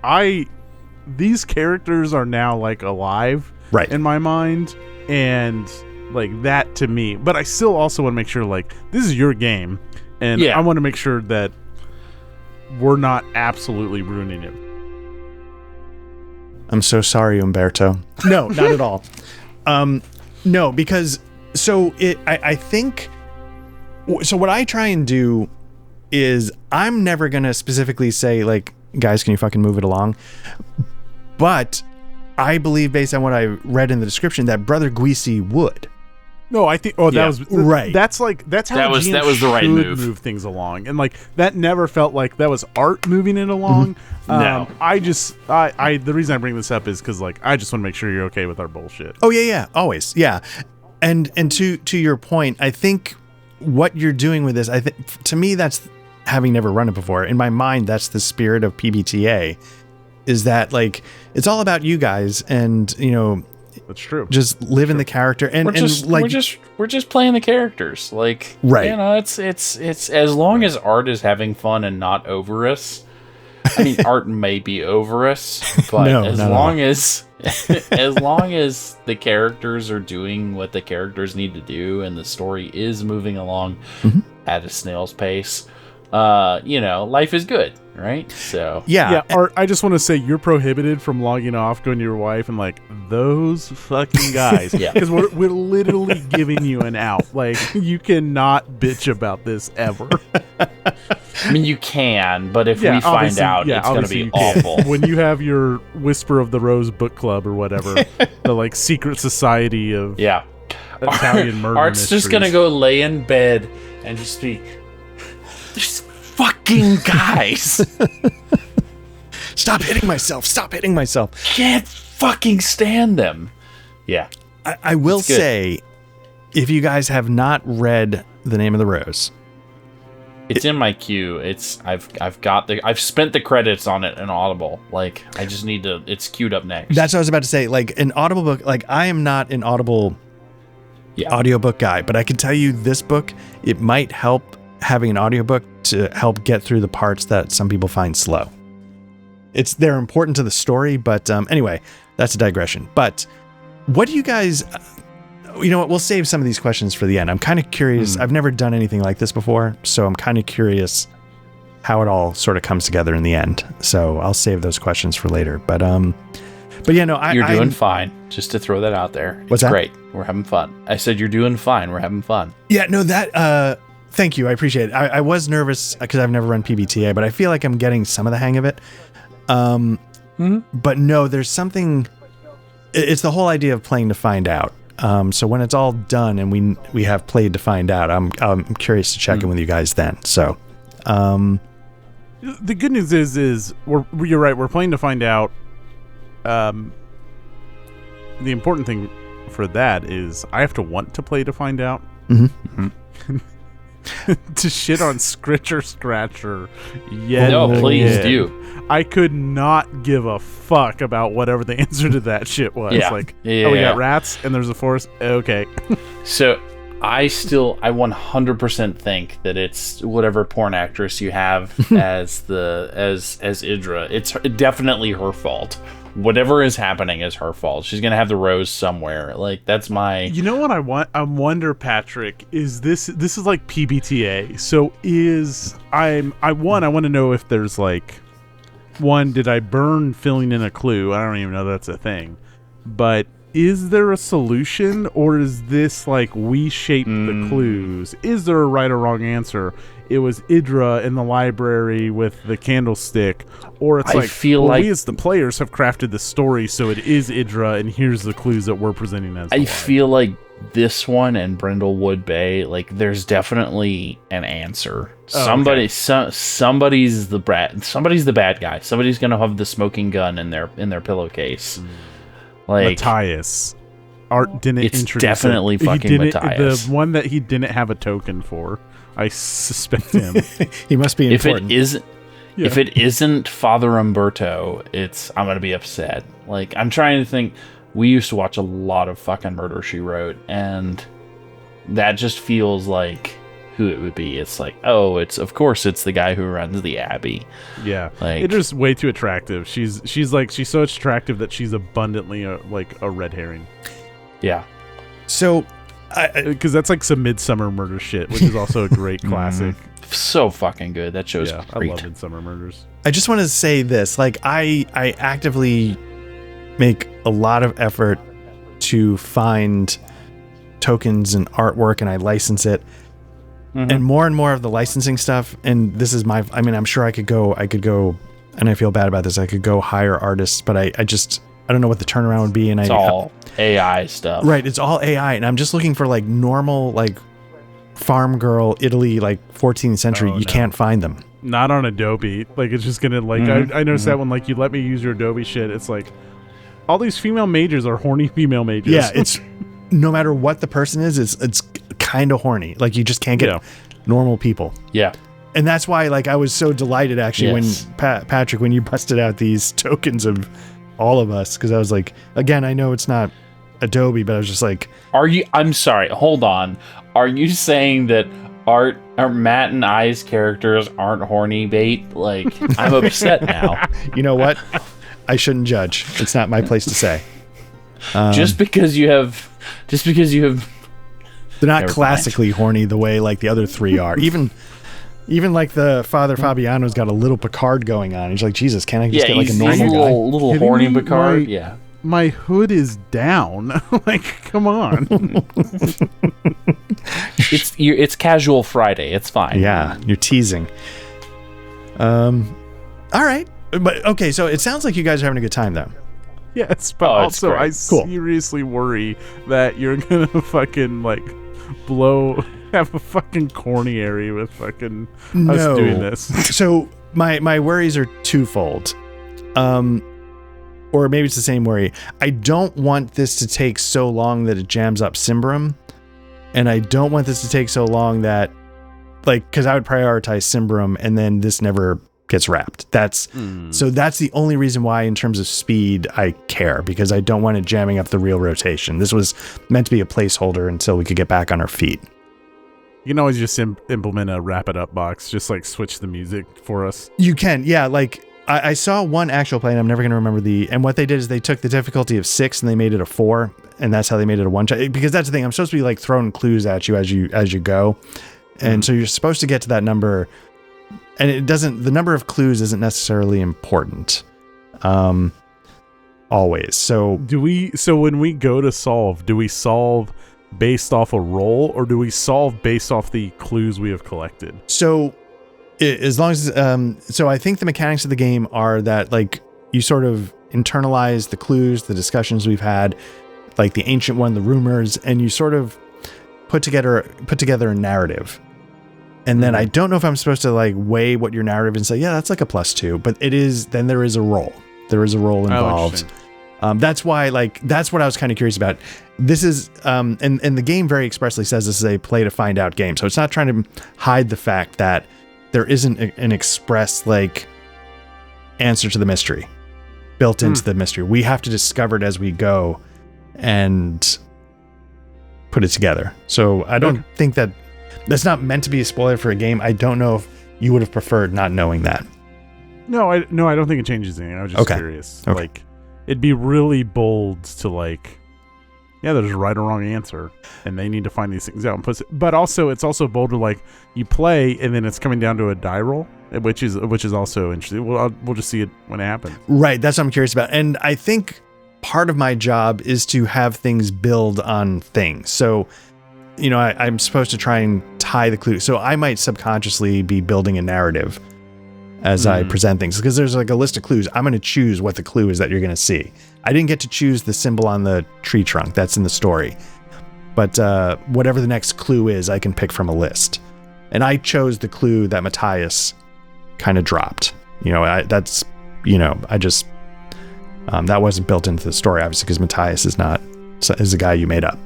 S1: these characters are now like alive in my mind, and like that to me. But I still also want to make sure like this is your game. And I want to make sure that we're not absolutely ruining it.
S2: I'm so sorry, Umberto. No, not at all. No, because I think what I try and do is I'm never going to specifically say like, guys, can you fucking move it along? But I believe based on what I read in the description that Brother Guisi would.
S1: No, I think. Oh, that was
S2: right.
S1: That's how
S3: that was the right
S1: move things along, and like that never felt like that was art moving it along.
S3: No,
S1: the reason I bring this up is because like I just want to make sure you're okay with our bullshit.
S2: Oh yeah, always, yeah. And to your point, I think what you're doing with this, I think to me that's having never run it before. In my mind, that's the spirit of PBTA. Is that like it's all about you guys, and
S1: That's true.
S2: Just live in the character, and
S3: we're just playing the characters. Like, it's as long as art is having fun and not over us. I mean, art may be over us, but as long as the characters are doing what the characters need to do, and the story is moving along at a snail's pace, life is good. right? So
S1: Yeah, or I just want to say you're prohibited from logging off, going to your wife, and like those fucking guys.
S3: Yeah.
S1: Because we're literally giving you an out. Like you cannot bitch about this ever.
S3: I mean, you can, but if we find
S1: obviously-
S3: out,
S1: yeah,
S3: it's going to
S1: obviously
S3: be
S1: you can.
S3: awful.
S1: When you have your Whisper of the Rose book club or whatever, the like secret society of
S3: Yeah.
S1: Italian murder
S3: Art's just
S1: mysteries.
S3: going to go lay in bed and just be, these fucking guys.
S2: Stop hitting myself. Stop hitting myself.
S3: Can't fucking stand them. Yeah.
S2: I will
S3: It's good.
S2: say, if you guys have not read The Name of the Rose,
S3: It's in my queue. I've spent the credits on it in Audible. Like I just need to. It's queued up next.
S2: that's what I was about to say. Like an Audible book, like I am not an Audible audiobook guy, but I can tell you this book, it might help having an audiobook to help get through the parts that some people find slow. They're important to the story, but anyway, that's a digression. But what do you guys, you know what, we'll save some of these questions for the end. I'm kind of curious. I've never done anything like this before, so I'm kind of curious how it all sort of comes together in the end. So I'll save those questions for later. But yeah, no,
S3: You're doing fine. Just to throw that out there.
S2: What's
S3: it's
S2: that?
S3: Great. We're having fun. I said you're doing fine. We're having fun.
S2: Yeah, no, that, thank you. I appreciate it. I was nervous because I've never run PBTA, but I feel like I'm getting some of the hang of it. But no, there's something, it's the whole idea of playing to find out. So when it's all done and we have played to find out, I'm curious to check in with you guys then. So,
S1: the good news is you're right. We're playing to find out. The important thing for that is I have to want to play to find out. To shit on Scratcher. Yeah.
S3: No, please do.
S1: I could not give a fuck about whatever the answer to that shit was.
S3: Yeah.
S1: Like,
S3: Yeah.
S1: oh, we got rats and there's a forest. Okay.
S3: So I 100% think that it's whatever porn actress you have as Idra. It's definitely her fault. Whatever is happening is her fault. She's gonna have the rose somewhere. Like that's my.
S1: You know what I wonder, Patrick, is this is like PBTA. So I want to know if there's like did I burn filling in a clue? I don't even know that's a thing. But is there a solution, or is this like we shape the clues? Is there a right or wrong answer? It was Idra in the library with the candlestick, or it's like we as the players have crafted the story, so it is Idra, and here's the clues that we're presenting as.
S3: I feel like this one and Brindlewood Bay, like there's definitely an answer. Somebody's the bad guy. Somebody's gonna have the smoking gun in their pillowcase. Like
S1: Matthias. Art didn't
S3: it's
S1: introduce
S3: definitely
S1: it.
S3: fucking Matthias.
S1: The one that he didn't have a token for. I suspect him.
S2: he must be important.
S3: If it isn't Father Umberto, I'm gonna be upset. Like I'm trying to think. We used to watch a lot of fucking Murder, She Wrote, and that just feels like who it would be. It's like, oh, of course it's the guy who runs the Abbey.
S1: Yeah,
S3: like
S1: it's just way too attractive. She's so attractive that she's abundantly a red herring.
S3: Yeah.
S2: So,
S1: because that's like some Midsummer Murder shit, which is also a great classic.
S3: So fucking good. That show's great.
S1: I love Midsummer Murders.
S2: I just want to say this: like, I actively make a lot of effort to find tokens and artwork, and I license it. And more of the licensing stuff, and this is I'm sure I could go, and I feel bad about this, I could go hire artists, but I don't know what the turnaround would be, and
S3: it's all AI stuff.
S2: Right, it's all AI, and I'm just looking for like normal, like farm girl Italy, like 14th century. You can't find them.
S1: Not on Adobe. Like it's just gonna like I noticed that when like you let me use your Adobe shit, it's like all these female mages are horny female mages.
S2: Yeah, it's no matter what the person is, it's kind of horny. Like you just can't get normal people.
S3: Yeah.
S2: And that's why like I was so delighted actually when Patrick, when you busted out these tokens of all of us, because I was like, again, I know it's not Adobe, but I was just like,
S3: I'm sorry, hold on. Are you saying that Matt and I's characters aren't horny bait? Like, I'm upset now.
S2: You know what? I shouldn't judge. It's not my place to say.
S3: Just because you have
S2: they're not classically horny the way like the other three are. Even Even like the Father Fabiano's got a little Picard going on. He's like, Jesus, can't I just get like a normal guy?
S3: Little horny Picard. Yeah.
S1: My hood is down. Like, come on.
S4: It's casual Friday. It's fine.
S2: Yeah, you're teasing. All right. But okay, so it sounds like you guys are having a good time though.
S1: Yes, but also I seriously worry that you're gonna fucking like have a fucking corniary with fucking us doing this.
S2: So my worries are twofold. Or maybe it's the same worry. I don't want this to take so long that it jams up Cimbrum, and I don't want this to take so long that, like, because I would prioritize Cimbrum, and then this never gets wrapped. So that's the only reason why, in terms of speed, I care, because I don't want it jamming up the real rotation. This was meant to be a placeholder until we could get back on our feet.
S1: You can always just implement a wrap it up box, just like switch the music for us.
S2: You can, yeah. Like I saw one actual play, and I'm never going to remember and what they did is they took the difficulty of 6 and they made it a 4, and that's how they made it a 1 shot. Because that's the thing, I'm supposed to be like throwing clues at you as you go, and so you're supposed to get to that number, and the number of clues isn't necessarily important, always. So
S1: when we go to solve, do we solve based off a roll, or do we solve based off the clues we have collected?
S2: So as long as so I think the mechanics of the game are that, like, you sort of internalize the clues, the discussions we've had, like the ancient one, the rumors, and you sort of put together a narrative. And then I don't know if I'm supposed to like weigh what your narrative and say, yeah, that's like a +2, but it is, then there is a roll. There is a roll involved. That's why, like, that's what I was kind of curious about. This is, and the game very expressly says this is a play to find out game. So it's not trying to hide the fact that there isn't an express, like, answer to the mystery built into the mystery. We have to discover it as we go and put it together. So I don't think that's not meant to be a spoiler for a game. I don't know if you would have preferred not knowing that.
S1: No, I don't think it changes anything. I was just curious. Okay. Like, it'd be really bold to, like, yeah, there's a right or wrong answer, and they need to find these things out. But also, it's also bold to, like, you play, and then it's coming down to a die roll, which is also interesting. We'll just see it when it happens.
S2: Right, that's what I'm curious about. And I think part of my job is to have things build on things. So, you know, I'm supposed to try and tie the clue. So I might subconsciously be building a narrative as I present things, because there's like a list of clues. I'm going to choose what the clue is that you're going to see. I didn't get to choose the symbol on the tree trunk. That's in the story. But whatever the next clue is, I can pick from a list. And I chose the clue that Matthias kind of dropped. You know, that wasn't built into the story, obviously, because Matthias is a guy you made up.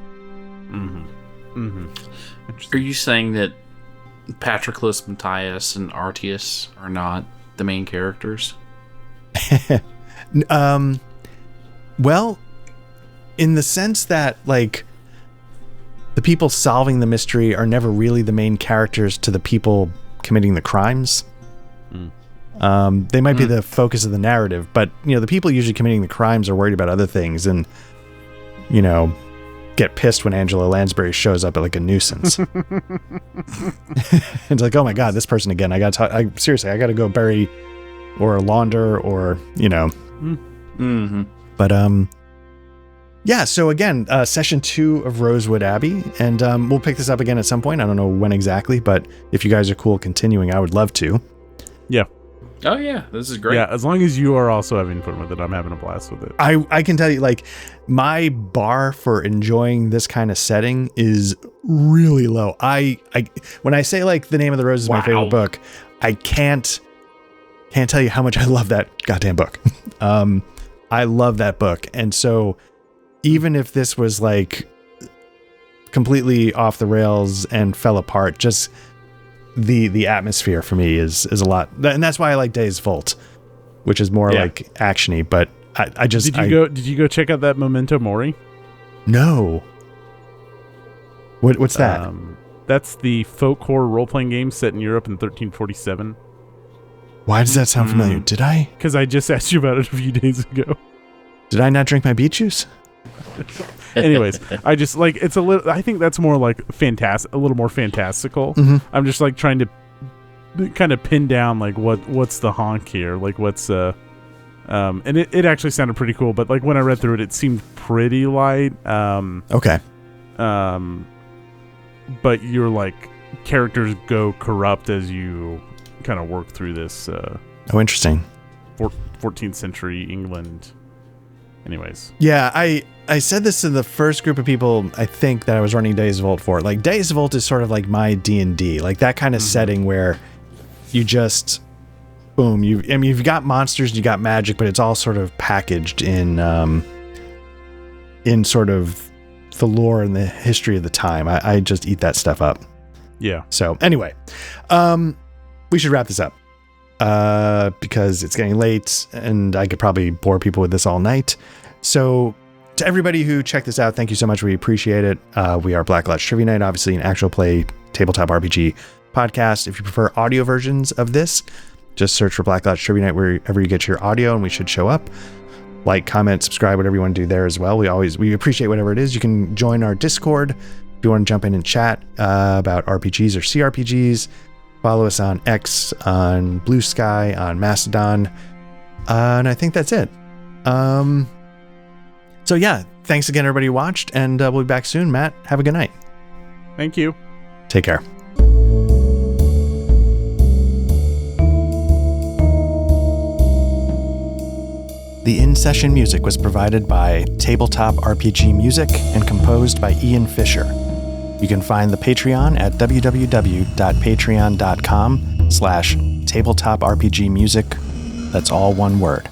S3: Are you saying that Patroclus, Matthias, and Artius are not the main characters?
S2: Well, in the sense that, like, the people solving the mystery are never really the main characters to the people committing the crimes. They might be the focus of the narrative, but, you know, the people usually committing the crimes are worried about other things and, you know, get pissed when Angela Lansbury shows up at, like, a nuisance. It's like, oh my God, this person again. I got to go bury or launder or, you know. But, yeah, so again, session 2 of Rosewood Abbey, and we'll pick this up again at some point. I don't know when exactly, but if you guys are cool continuing, I would love to.
S1: Yeah.
S3: Oh, yeah, this is great.
S1: Yeah, as long as you are also having fun with it, I'm having a blast with it.
S2: I can tell you, like, my bar for enjoying this kind of setting is really low. When I say, like, The Name of the Rose is my favorite book, I can't tell you how much I love that goddamn book. I love that book. And so even if this was, like, completely off the rails and fell apart, just the atmosphere for me is a lot. And that's why I like Days Volt, which is more like actiony, but I just
S1: did you go check out that Memento Mori?
S2: No. What's that?
S1: That's the folk horror role-playing game set in Europe in 1347.
S2: Why does that sound familiar? Did I?
S1: Because I just asked you about it a few days ago.
S2: Did I not drink my beet juice?
S1: Anyways, I just, like, it's a little, I think that's more like a little more fantastical. I'm just, like, trying to kind of pin down like what's the honk here, like what's and it actually sounded pretty cool, but like when I read through it seemed pretty light.
S2: Okay.
S1: But your like characters go corrupt as you kind of work through this
S2: Oh, interesting.
S1: 14th century England. Anyways.
S2: Yeah, I said this to the first group of people I think that I was running Days of Old for. Like Days of Old is sort of like my D&D, like that kind of setting where you just boom, you've got monsters and you got magic, but it's all sort of packaged in sort of the lore and the history of the time. I just eat that stuff up.
S1: Yeah.
S2: So anyway, we should wrap this up because it's getting late and I could probably bore people with this all night. So to everybody who checked this out, thank you so much. We appreciate it. We are Black Lodge Trivia Night, obviously an actual play tabletop RPG podcast. If you prefer audio versions of this, just search for Black Lodge Trivia Night wherever you get your audio and we should show up. Like, comment, subscribe, whatever you want to do there as well. We appreciate whatever it is. You can join our Discord if you want to jump in and chat about RPGs or CRPGs. Follow us on X, on Blue Sky, on Mastodon. And I think that's it. So yeah, thanks again everybody who watched, and we'll be back soon. Matt, have a good night.
S1: Thank you.
S2: Take care. The in-session music was provided by Tabletop RPG Music and composed by Ian Fisher. You can find the Patreon at www.patreon.com/tabletop RPG music. That's all one word.